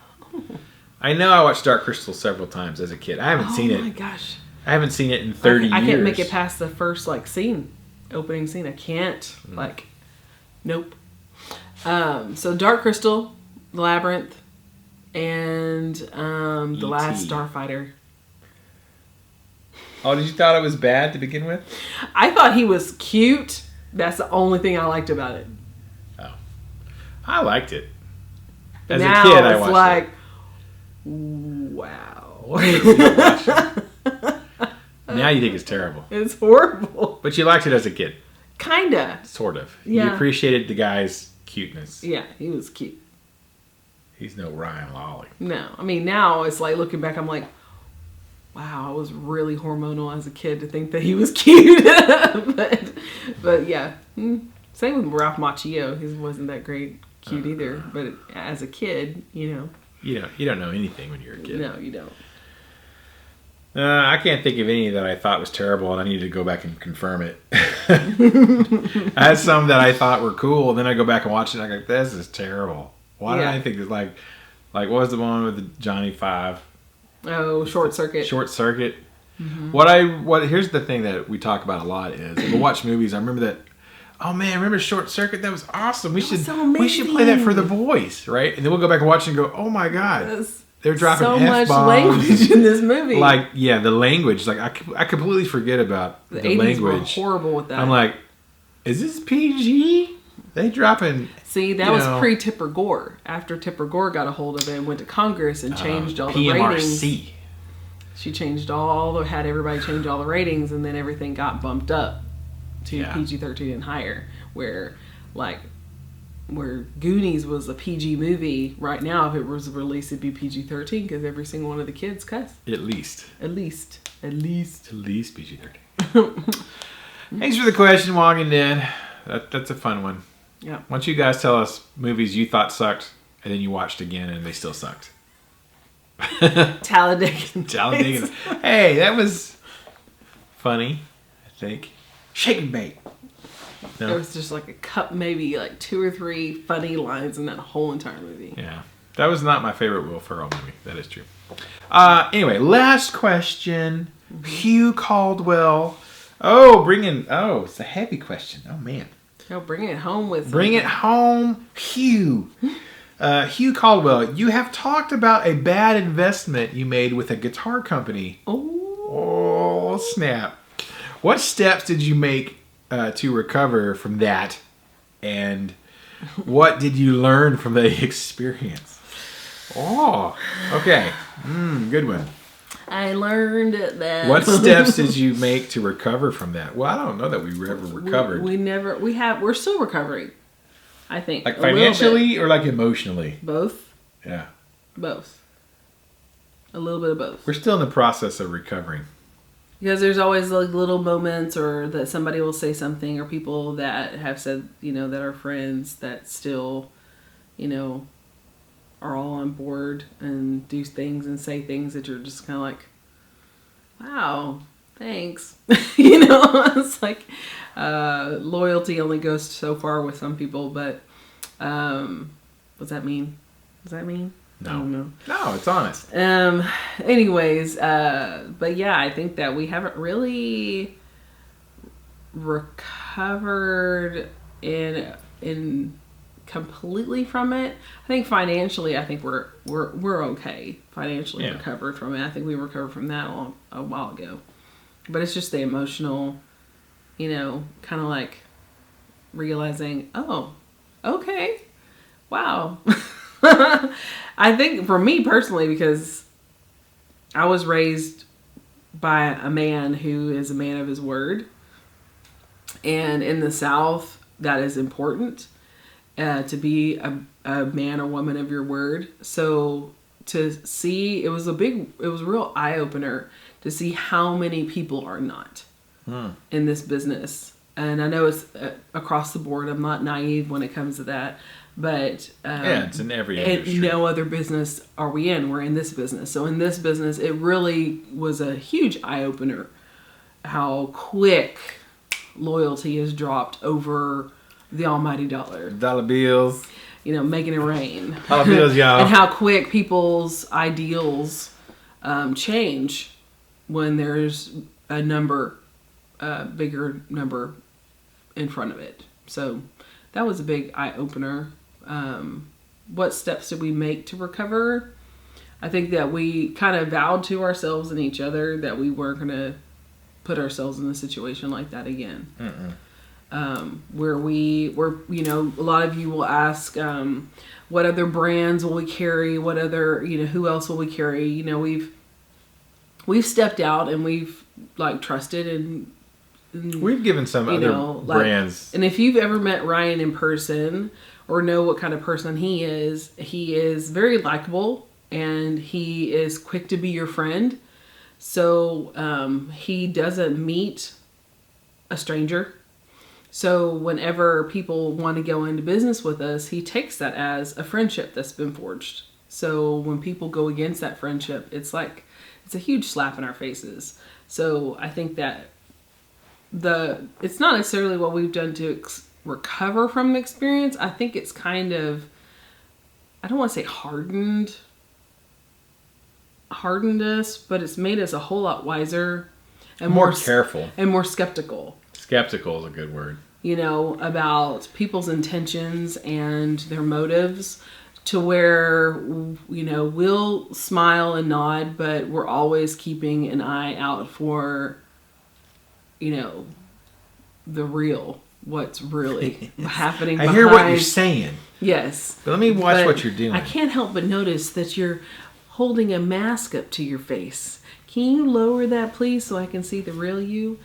S1: I know I watched Dark Crystal several times as a kid. I haven't seen it. Oh my gosh. I haven't seen it in 30 years.
S2: I can't make it past the first like opening scene. I can't. Nope. So Dark Crystal, Labyrinth, and The Last Starfighter.
S1: Oh, did you thought it was bad to begin with?
S2: I thought he was cute. That's the only thing I liked about it.
S1: Oh. I liked it. As
S2: now
S1: a kid, I watched it.
S2: Wow.
S1: Now you think it's terrible.
S2: It's horrible.
S1: But you liked it as a kid.
S2: Kinda.
S1: Sort of.
S2: Yeah.
S1: You appreciated the guy's cuteness.
S2: Yeah, he was cute.
S1: He's no Ryan Lawley.
S2: No. I mean, now it's like looking back, I'm like, wow, I was really hormonal as a kid to think that he was cute. but yeah. Same with Ralph Macchio. He wasn't that cute either. But as a kid, you know.
S1: You don't know anything when you're a kid.
S2: No, you don't.
S1: I can't think of any that I thought was terrible, and I need to go back and confirm it. I had some that I thought were cool, and then I go back and watch it, and I go, this is terrible. Why did I think it's like what was the one with the Johnny Five?
S2: Oh, Short Circuit.
S1: Short Circuit. Mm-hmm. Here's the thing that we talk about a lot is we'll watch movies. I remember that. Oh man, remember Short Circuit? That was awesome. We should play that for the boys, right? And then we'll go back and watch it and go, oh my god, they're dropping
S2: so
S1: F-bombs.
S2: much language in this movie.
S1: Like the language. Like I completely forget about the
S2: 80s
S1: language.
S2: Were horrible with that.
S1: I'm like, is this PG? They dropping.
S2: See, that was pre Tipper Gore. After Tipper Gore got a hold of it and went to Congress and changed all the ratings.
S1: PMRC.
S2: She changed had everybody change all the ratings, and then everything got bumped up to PG-13 and higher. Where Goonies was a PG movie, right now if it was released it'd be PG-13 because every single one of the kids cuss. At least
S1: PG-13. Thanks for the question, Wong and Dad. That's a fun one.
S2: Yeah.
S1: Why don't you guys tell us movies you thought sucked and then you watched again and they still sucked?
S2: Talladega.
S1: Hey, that was funny, I think. Shake and bake. No?
S2: There was just like maybe like 2 or 3 funny lines in that whole entire movie.
S1: Yeah. That was not my favorite Will Ferrell movie. That is true. Anyway, last question. Mm-hmm. Hugh Caldwell. It's a heavy question. Oh, man.
S2: Bring it home with
S1: Bring it home, Hugh. Hugh Caldwell, you have talked about a bad investment you made with a guitar company. Oh, snap. What steps did you make to recover from that? And what did you learn from the experience? Oh, okay. Good one.
S2: I learned that.
S1: What steps did you make to recover from that? Well, I don't know that we ever recovered.
S2: We're still recovering, I think.
S1: Like financially or like emotionally?
S2: Both.
S1: Yeah.
S2: Both. A little bit of both.
S1: We're still in the process of recovering.
S2: Because there's always like little moments or that somebody will say something or people that have said, that are friends that still, are all on board and do things and say things that you're just kind of like, wow, thanks. It's like loyalty only goes so far with some people, but what's that mean? Does that mean?
S1: No.
S2: I don't know.
S1: No, it's honest.
S2: Anyways, but yeah, I think that we haven't really recovered in completely from it. I think financially, we're okay. Financially recovered from it. I think we recovered from that a while ago. But it's just the emotional, kind of like realizing, oh, okay, wow. I think for me personally, because I was raised by a man who is a man of his word. And in the South, that is important, to be a man or woman of your word. So to see, it was a real eye-opener to see how many people are not in this business. And I know it's across the board. I'm not naive when it comes to that. But
S1: it's in every industry.
S2: No other business are we in. We're in this business. So in this business, it really was a huge eye-opener how quick loyalty is dropped over the almighty dollar.
S1: Dollar bills.
S2: Making it rain.
S1: Dollar bills, y'all.
S2: And how quick people's ideals change when there's a bigger number in front of it. So that was a big eye-opener. What steps did we make to recover? I think that we kind of vowed to ourselves and each other that we weren't going to put ourselves in a situation like that again. Where we were, a lot of you will ask, what other brands will we carry? What other, who else will we carry? We've stepped out and we've trusted and
S1: we've given some other brands.
S2: And if you've ever met Ryan in person or know what kind of person he is very likable and he is quick to be your friend. So he doesn't meet a stranger. So whenever people want to go into business with us, he takes that as a friendship that's been forged. So when people go against that friendship, it's a huge slap in our faces. So I think that it's not necessarily what we've done to recover from the experience. I think it's kind of, I don't want to say hardened us, but it's made us a whole lot wiser and
S1: more careful
S2: and more skeptical.
S1: Skeptical is a good word.
S2: About people's intentions and their motives, to where, we'll smile and nod, but we're always keeping an eye out for, the real, what's really happening behind.
S1: I hear what you're saying.
S2: Yes.
S1: But let me watch what you're doing.
S2: I can't help but notice that you're holding a mask up to your face. Can you lower that, please, so I can see the real you?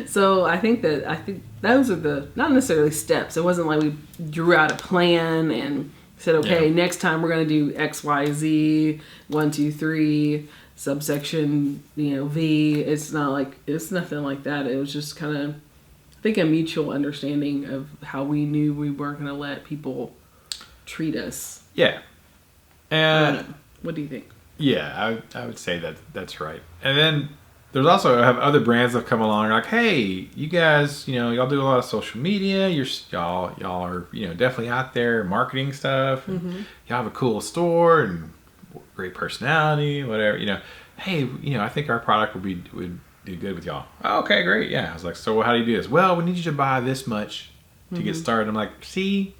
S2: So I think those are the, not necessarily steps. It wasn't like we drew out a plan and said, okay, next time we're going to do X, Y, Z, 1, 2, 3, subsection, V. It's nothing like that. It was just kind of, I think, a mutual understanding of how we knew we weren't going to let people treat us.
S1: Yeah. And
S2: what do you think?
S1: Yeah, I would say that's right. And then there's also have other brands that come along like, hey, you guys, y'all do a lot of social media. Y'all are, definitely out there marketing stuff. And y'all have a cool store and great personality, whatever. Hey, I think our product would do good with y'all. Oh, okay, great. Yeah. I was like, so how do you do this? Well, we need you to buy this much to get started. I'm like, see,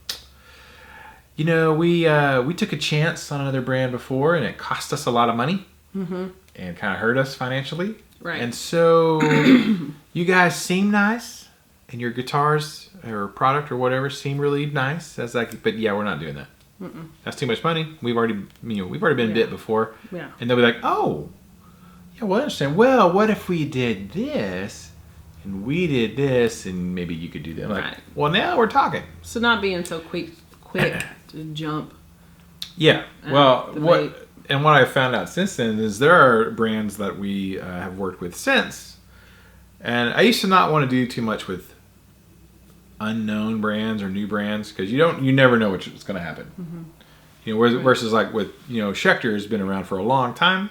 S1: we took a chance on another brand before and it cost us a lot of money and kind of hurt us financially.
S2: Right.
S1: And so you guys seem nice and your guitars or product or whatever seem really nice. That's but yeah, we're not doing that. That's too much money. We've already been bit before.
S2: Yeah.
S1: And they'll be like, oh, yeah, well, I understand. Well, what if we did this and we did this and maybe you could do that? I'm like, well, now we're talking.
S2: So not being so quick to jump.
S1: Yeah. Well, what I found out since then is there are brands that we have worked with since. And I used to not want to do too much with unknown brands or new brands because you never know what's going to happen. Versus like with Schecter has been around for a long time.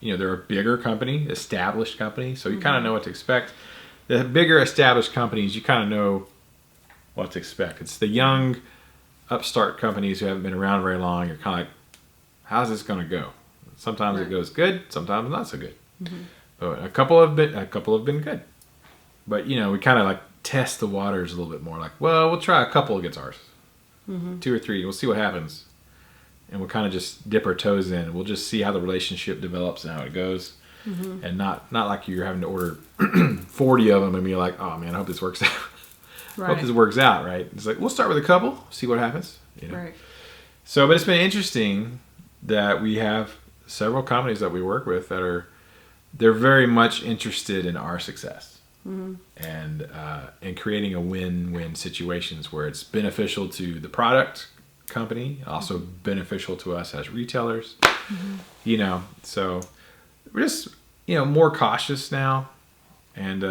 S1: They're a bigger company, established company, so you kind of know what to expect. The bigger established companies, you kind of know what to expect. It's the young upstart companies who haven't been around very long. You're kind of like, how's this going to go? Sometimes it goes good, sometimes not so good. But a couple have been good. But we kind of like test the waters a little bit more. Like, well, we'll try a couple of guitars, 2 or 3. We'll see what happens, and we'll kind of just dip our toes in. We'll just see how the relationship develops and how it goes, and not like you're having to order 40 of them and be like, oh man, I hope this works out.
S2: Right.
S1: Hope this works out, right? It's like we'll start with a couple, see what happens.
S2: Right.
S1: So, but it's been interesting that we have several companies that we work with that they're very much interested in our success. And in creating a win-win situations where it's beneficial to the product company, also beneficial to us as retailers. So we're just more cautious now, and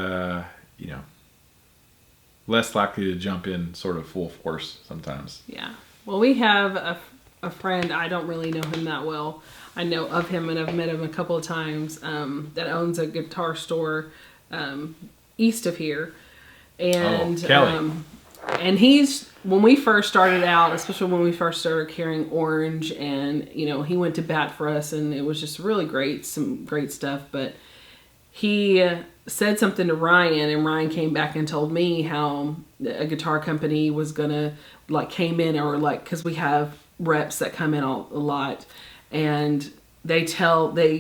S1: less likely to jump in sort of full force sometimes.
S2: Yeah. Well, we have a friend, I don't really know him that well. I know of him and I've met him a couple of times, that owns a guitar store east of here. And
S1: Kelly.
S2: and when we first started out, especially when we first started carrying Orange, and he went to bat for us, and it was just really great, some great stuff. But he said something to Ryan, and Ryan came back and told me how a guitar company was gonna came in, or because we have reps that come in a lot, and they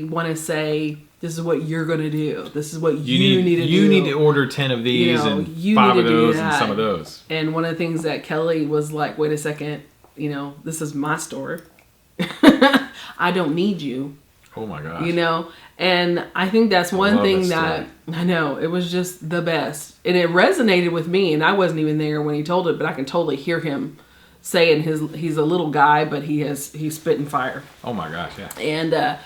S2: want to say, this is what you're going to do. This is what you need to do.
S1: You need to order 10 of these and 5 of those and some of those.
S2: And one of the things that Kelly was like, wait a second, this is my store. I don't need you.
S1: Oh my gosh.
S2: And I think that's one thing that I know, it was just the best. And it resonated with me, and I wasn't even there when he told it, but I can totally hear him saying he's a little guy, but he's spitting fire.
S1: Oh my gosh, yeah.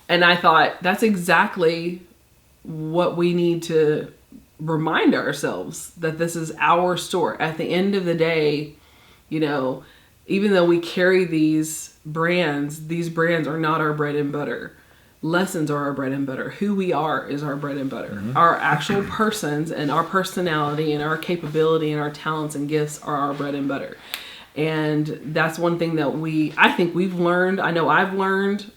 S2: And I thought, that's exactly what we need to remind ourselves, that this is our store. At the end of the day, even though we carry these brands are not our bread and butter. Lessons are our bread and butter. Who we are is our bread and butter. Mm-hmm. Our actual persons and our personality and our capability and our talents and gifts are our bread and butter. And that's one thing that I think we've learned, I know I've learned,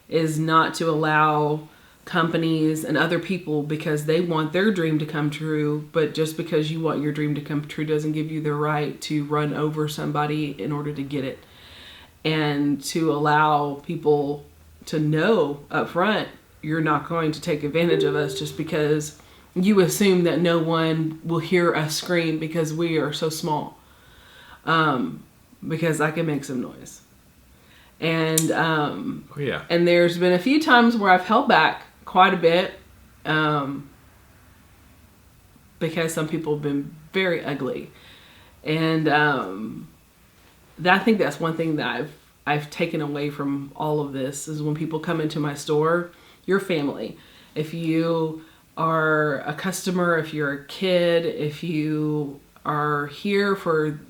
S2: is not to allow companies and other people, because they want their dream to come true, but just because you want your dream to come true doesn't give you the right to run over somebody in order to get it. And to allow people to know up front, you're not going to take advantage of us just because you assume that no one will hear us scream because we are so small. Because I can make some noise. And and there's been a few times where I've held back quite a bit, because some people have been very ugly. And I think that's one thing that I've taken away from all of this, is when people come into my store, you're family. If you are a customer, if you're a kid, if you are here for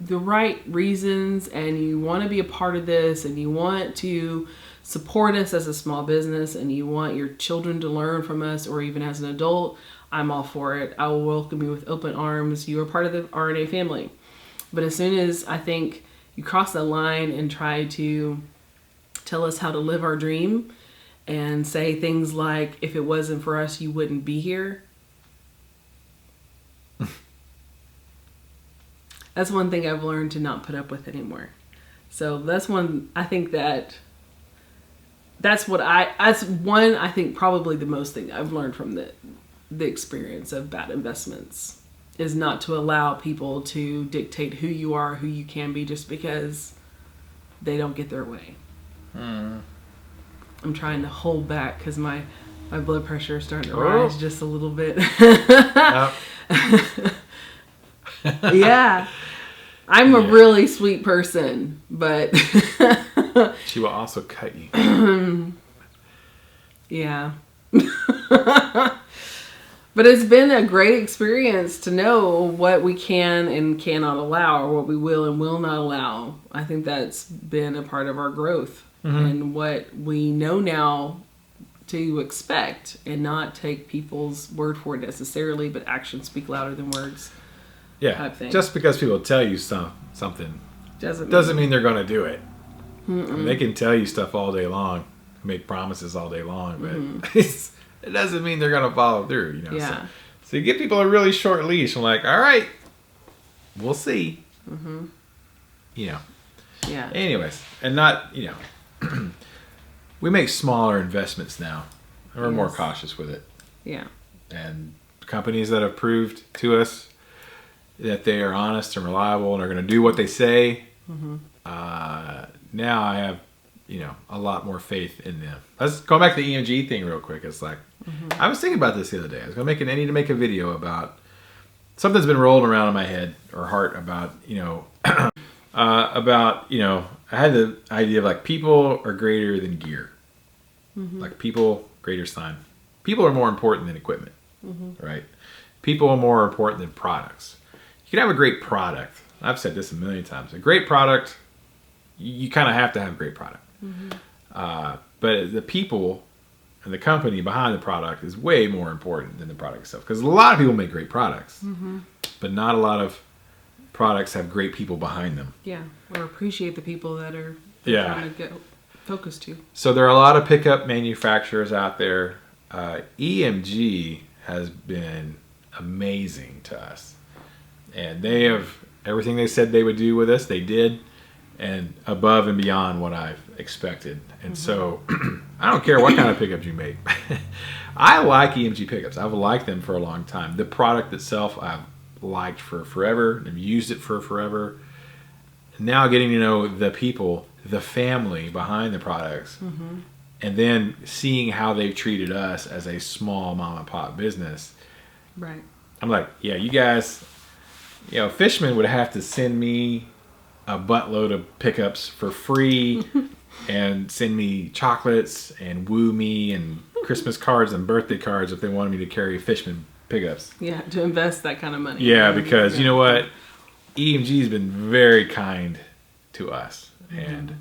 S2: the right reasons and you want to be a part of this and you want to support us as a small business and you want your children to learn from us, or even as an adult, I'm all for it. I will welcome you with open arms. You are part of the RNA family. But as soon as I think you cross the line and try to tell us how to live our dream and say things like, if it wasn't for us, you wouldn't be here. That's one thing I've learned to not put up with anymore. So that's one, I think I think probably the most thing I've learned from the experience of bad investments is not to allow people to dictate who you are, who you can be, just because they don't get their way. I'm trying to hold back because my blood pressure is starting to rise just a little bit. Yeah. I'm a really sweet person, but
S1: she will also cut you.
S2: Yeah. But it's been a great experience to know what we can and cannot allow, or what we will and will not allow. I think that's been a part of our growth, and what we know now to expect, and not take people's word for it necessarily, but actions speak louder than words.
S1: Yeah, just because people tell you something doesn't mean they're going to do it. I mean, they can tell you stuff all day long, make promises all day long, but it doesn't mean they're going to follow through.
S2: Yeah.
S1: So you give people a really short leash and like, all right, we'll see. Yeah. Anyways, and not, we make smaller investments now. And we're more cautious with it. Yeah. And companies that have proved to us that they are honest and reliable and are going to do what they say, now I have, a lot more faith in them. Let's go back to the EMG thing real quick. It's like, I was thinking about this the other day. I need to make a video about something's been rolling around in my head or heart about, I had the idea of like people are greater than gear. Like people, greater sign. People are more important than equipment, right? People are more important than products. You can have a great product. I've said this a million times. A great product, you kind of have to have a great product. But the people and the company behind the product is way more important than the product itself. Because a lot of people make great products, but not a lot of products have great people behind them.
S2: Yeah, or appreciate the people that are trying to get focused to. So
S1: there are a lot of pickup manufacturers out there. EMG has been amazing to us. And they have everything they said they would do with us, they did, and above and beyond what I've expected. And so I don't care what kind of pickups you make. I like EMG pickups. I've liked them for a long time. The product itself I've liked for forever. I've used it for forever. Now getting to know the people, the family behind the products, and then seeing how they've treated us as a small mom and pop business.
S2: Right.
S1: I'm like, yeah, you guys, Fishman would have to send me a buttload of pickups for free and send me chocolates and woo me and Christmas cards and birthday cards if they wanted me to carry Fishman pickups.
S2: Yeah, to invest that kind of money.
S1: Yeah, because you know what? EMG has been very kind to us. And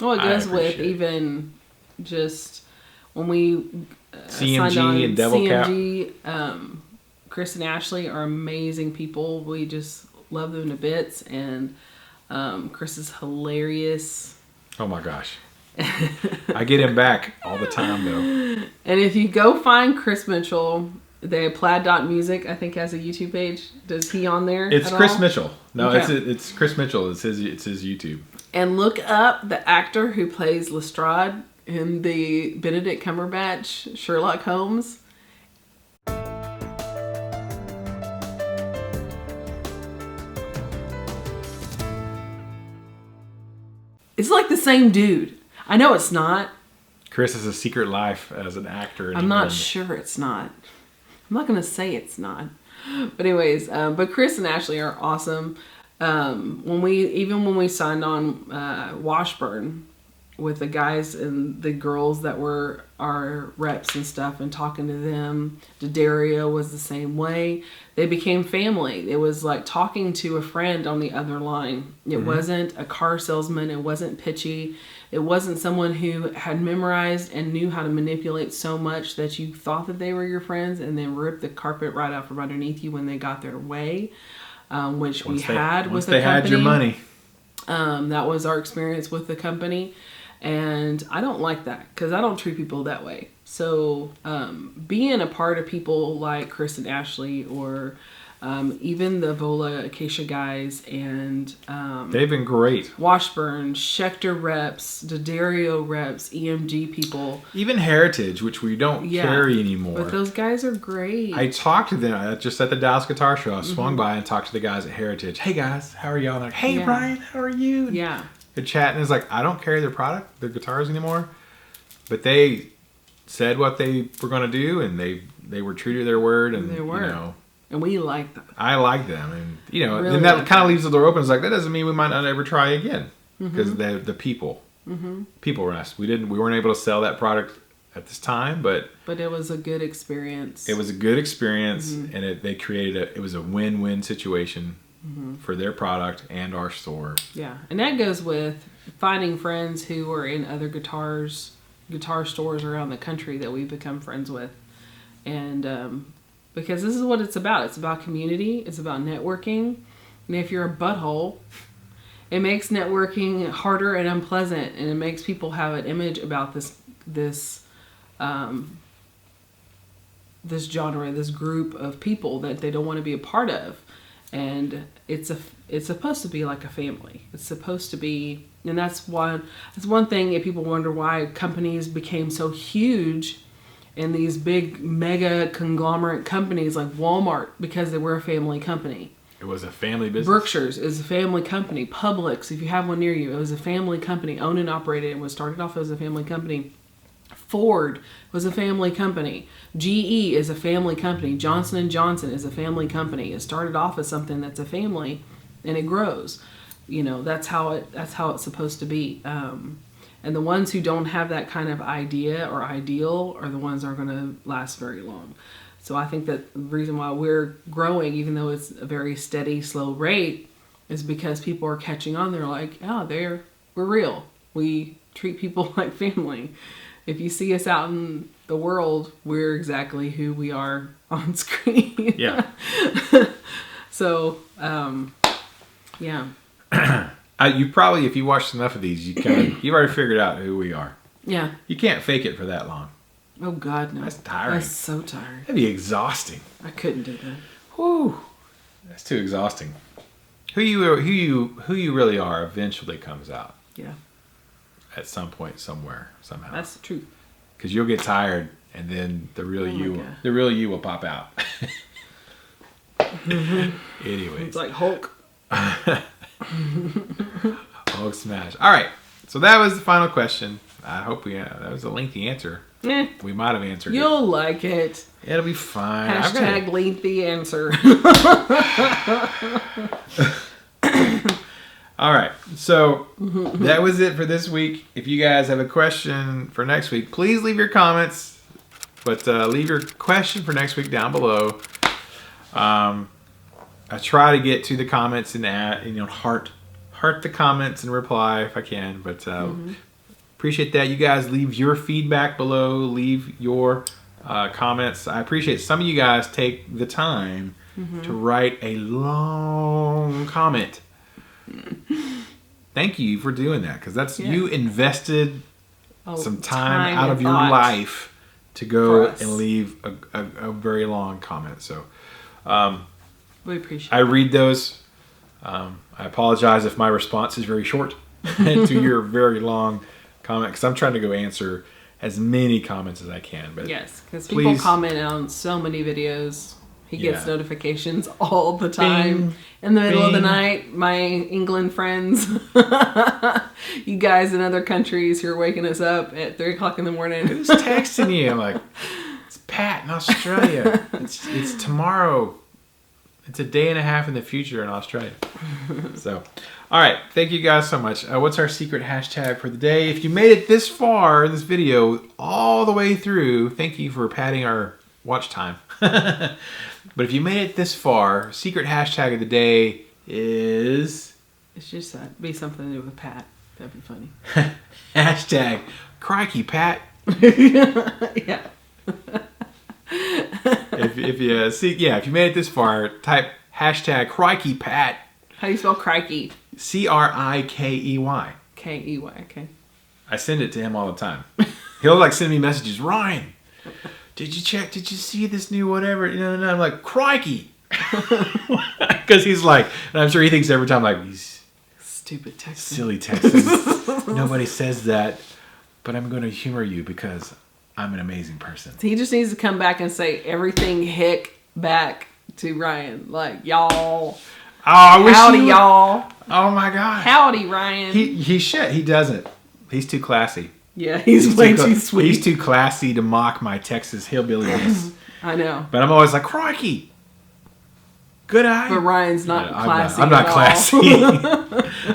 S2: well, it goes with even just when we
S1: CMG
S2: signed on
S1: and Devil
S2: CMG,
S1: Cap.
S2: Chris and Ashley are amazing people. We just love them to bits, and Chris is hilarious.
S1: Oh my gosh. I get him back all the time though.
S2: And if you go find Chris Mitchell, the Plaid.music, I think, has a YouTube page. Does he on there?
S1: It's Chris
S2: all?
S1: Mitchell. No,
S2: okay.
S1: it's Chris Mitchell. It's his YouTube.
S2: And look up the actor who plays Lestrade in the Benedict Cumberbatch Sherlock Holmes. It's like the same dude. I know it's not.
S1: Chris has a secret life as an actor.
S2: I'm not sure it's not. I'm not going to say it's not. But anyways, but Chris and Ashley are awesome. When we signed on Washburn with the guys and the girls that were our reps and stuff and talking to them, D'Addario was the same way. They became family. It was like talking to a friend on the other line. It wasn't a car salesman. It wasn't pitchy. It wasn't someone who had memorized and knew how to manipulate so much that you thought that they were your friends and then ripped the carpet right out from underneath you when they got their way, which we had with the company. Once they had your money. That was our experience with the company. And I don't like that because I don't treat people that way. So being a part of people like Chris and Ashley or even the Vola Acacia guys and
S1: they've been great.
S2: Washburn, Schecter reps, D'Addario reps, EMG people. Even
S1: Heritage, which we don't carry anymore.
S2: But those guys are great.
S1: I talked to them just at the Dallas Guitar Show. I swung by and talked to the guys at Heritage. Hey guys, how are y'all? They're like, hey Brian, how are you?
S2: Yeah.
S1: They're chatting. It's like, I don't carry their product, their guitars anymore. But they said what they were going to do, and they were true to their word. And
S2: they were. And we like them.
S1: I like them. And, really and that kind of leaves the door open. It's like, that doesn't mean we might not ever try again. Because the people. People were us. We weren't able to sell that product at this time, but
S2: it was a good experience.
S1: It was a good experience, and they created it was a win-win situation. For their product and our store.
S2: Yeah, and that goes with finding friends who are in other guitar stores around the country that we've become friends with. And because this is what it's about. It's about community. It's about networking. And if you're a butthole, it makes networking harder and unpleasant. And it makes people have an image about this genre, this group of people that they don't want to be a part of. And it's supposed to be like a family. It's supposed to be, and that's one thing. If people wonder why companies became so huge, and these big mega conglomerate companies like Walmart, because they were a family company.
S1: It was a family business.
S2: Berkshire's is a family company. Publix, if you have one near you, it was a family company, owned and operated, and was started off as a family company. Ford was a family company. GE is a family company. Johnson & Johnson is a family company. It started off as something that's a family, and it grows. You know, that's how it's supposed to be. And the ones who don't have that kind of idea or ideal are the ones that are going to last very long. So I think that the reason why we're growing, even though it's a very steady, slow rate, is because people are catching on. They're like, oh, we're real. We treat people like family. If you see us out in the world, we're exactly who we are on screen.
S1: Yeah.
S2: So, yeah.
S1: You probably, if you watched enough of these, you've already figured out who we are.
S2: Yeah.
S1: You can't fake it for that long.
S2: Oh God, no.
S1: That's tiring.
S2: That's so tiring.
S1: That'd be exhausting.
S2: I couldn't do that.
S1: Whew. That's too exhausting. Who you really are eventually comes out.
S2: Yeah.
S1: At some point, somewhere, somehow.
S2: That's the truth.
S1: Because you'll get tired, and then the real you will pop out. Anyways,
S2: It's like Hulk.
S1: Hulk smash. All right, so that was the final question. I hope that was a lengthy answer. We might have answered
S2: You'll like it.
S1: It'll be fine.
S2: Hashtag lengthy answer.
S1: All right, so that was it for this week. If you guys have a question for next week, please leave your comments. But leave your question for next week down below. I try to get to the comments and heart the comments and reply if I can. But appreciate that. You guys leave your feedback below. Leave your comments. I appreciate some of you guys take the time to write a long comment. Thank you for doing that, because that's you invested some time out of your life to go and leave a very long comment. So
S2: we appreciate
S1: I read those. I apologize if my response is very short to your very long comment, because I'm trying to go answer as many comments as I can. But
S2: yes, because people comment on so many videos. He gets notifications all the time. Bing, in the middle of the night. My England friends, you guys in other countries who are waking us up at 3 o'clock in the morning.
S1: Who's texting you? I'm like, it's Pat in Australia. It's tomorrow. It's a day and a half in the future in Australia. So, all right. Thank you guys so much. What's our secret hashtag for the day? If you made it this far in this video, all the way through, thank you for padding our watch time. But if you made it this far, secret hashtag of the day is...
S2: It's just be something to do with Pat. That'd be funny.
S1: Hashtag crikey Pat.
S2: Yeah.
S1: if you if you made it this far, type hashtag crikey Pat.
S2: How do you spell crikey?
S1: CRIKEY.
S2: KEY, okay.
S1: I send it to him all the time. He'll send me messages. Ryan, did you check? Did you see this new whatever? And I'm like, crikey. Because he's like, and I'm sure he thinks every time, these
S2: stupid Texans.
S1: Silly Texans. Nobody says that, but I'm going to humor you because I'm an amazing person.
S2: He just needs to come back and say everything hick back to Ryan. Like, y'all.
S1: Oh, I wish
S2: howdy, y'all.
S1: Oh, my God.
S2: Howdy, Ryan.
S1: He should. He doesn't. He's too classy.
S2: Yeah, he's way too sweet.
S1: He's too classy to mock my Texas hillbillyness.
S2: I know.
S1: But I'm always like, crikey. Good eye.
S2: But Ryan's not classy.
S1: I'm not classy.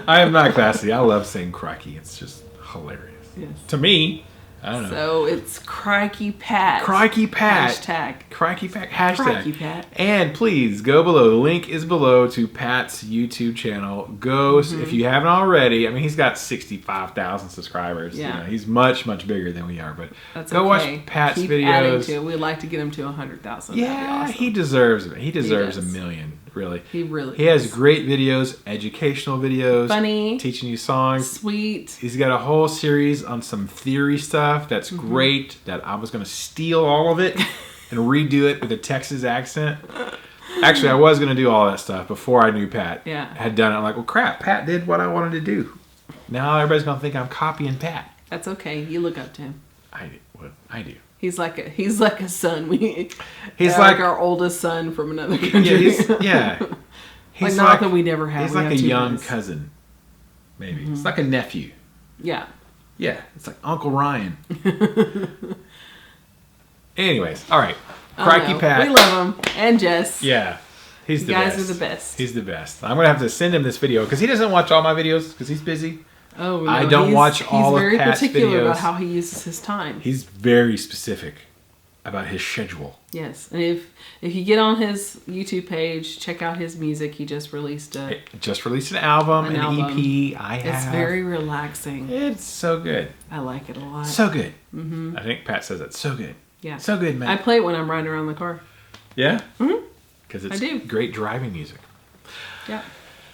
S1: I am not classy. I love saying crikey. It's just hilarious.
S2: Yes.
S1: To me. I don't know.
S2: So it's Crikey Pat.
S1: Crikey Pat.
S2: Hashtag.
S1: Crikey Pat. Hashtag.
S2: Crikey Pat.
S1: And please go below. The link is below to Pat's YouTube channel. Go if you haven't already. I mean, he's got 65,000 subscribers.
S2: Yeah.
S1: You know, he's much bigger than we are. But
S2: that's
S1: go
S2: okay.
S1: watch Pat's
S2: Keep
S1: videos.
S2: Adding to it. We'd like to get him to 100,000.
S1: Yeah,
S2: awesome.
S1: he deserves it. He deserves a million. Really.
S2: He
S1: has great videos, educational videos.
S2: Funny.
S1: Teaching you songs.
S2: Sweet.
S1: He's got a whole series on some theory stuff that's great, that I was going to steal all of it and redo it with a Texas accent. Actually, I was going to do all that stuff before I knew Pat had done it. I'm like, well, crap, Pat did what I wanted to do. Now everybody's going to think I'm copying Pat.
S2: That's okay. You look up to him.
S1: I do.
S2: He's like a son.
S1: He's
S2: like our oldest son from another country. Like not that we never had.
S1: He's
S2: we
S1: like
S2: have
S1: a
S2: two
S1: young
S2: boys.
S1: cousin, maybe. It's like a nephew.
S2: Yeah.
S1: Yeah, it's like Uncle Ryan. Anyways, all right. Crikey Pat.
S2: We love him. And Jess.
S1: Yeah. He's the
S2: You guys
S1: best.
S2: are the best.
S1: He's the best. I'm going to have to send him this video because he doesn't watch all my videos because he's busy.
S2: Oh, no,
S1: I don't watch all of Pat's
S2: He's very particular
S1: videos.
S2: about how he uses his time.
S1: He's very specific about his schedule.
S2: Yes. And if you get on his YouTube page, check out his music. He just released an
S1: album, an
S2: album.
S1: EP. It's
S2: very relaxing.
S1: It's so good.
S2: I like it a lot.
S1: So good. Mm-hmm. I think Pat says it's so good.
S2: Yeah.
S1: So good, man.
S2: I play it when I'm riding around the car.
S1: Yeah?
S2: Mm-hmm.
S1: Because it's great driving music.
S2: Yeah.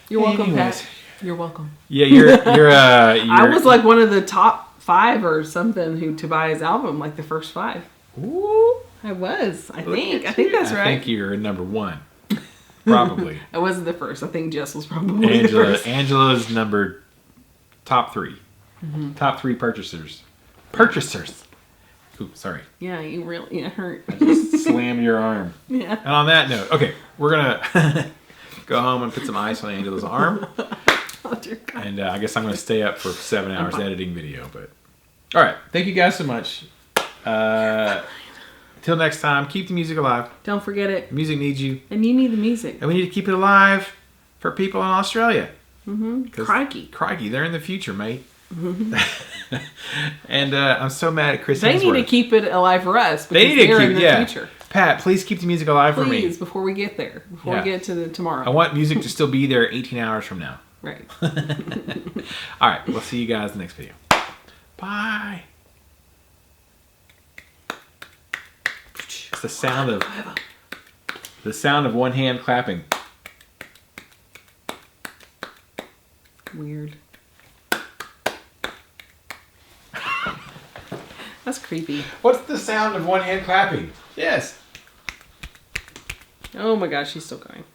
S2: You're welcome, Pat. You're welcome.
S1: Yeah, you're
S2: I was like one of the top 5 or something to buy his album, like the first 5.
S1: Ooh.
S2: I was. I think that's right.
S1: I think you're number 1. Probably.
S2: I wasn't the first. I think Jess was probably the first.
S1: Angela's number top 3. Mm-hmm. Top 3 purchasers. Ooh, sorry.
S2: Yeah, you really hurt.
S1: I just slammed your arm.
S2: Yeah.
S1: And on that note, okay, we're gonna go home and put some ice on Angela's arm.
S2: Oh, dear God.
S1: And I guess I'm gonna stay up for 7 hours editing video. But all right, thank you guys so much. Till next time, keep the music alive.
S2: Don't forget it.
S1: The music needs you,
S2: and you need the music.
S1: and we need to keep it alive for people in Australia.
S2: Mm-hmm. Crikey,
S1: they're in the future, mate. Mm-hmm. And I'm so mad at Chris.
S2: They
S1: Hemsworth.
S2: need to keep it alive for us.
S1: They need to
S2: they're
S1: keep
S2: in the future.
S1: Pat, please keep the music alive for me.
S2: Please, before we get there, before we get to tomorrow.
S1: I want music to still be there 18 hours from now.
S2: Right.
S1: All right, we'll see you guys in the next video. Bye. It's the sound of one hand clapping.
S2: Weird. That's creepy.
S1: What's the sound of one hand clapping? Yes.
S2: Oh my gosh, she's still going.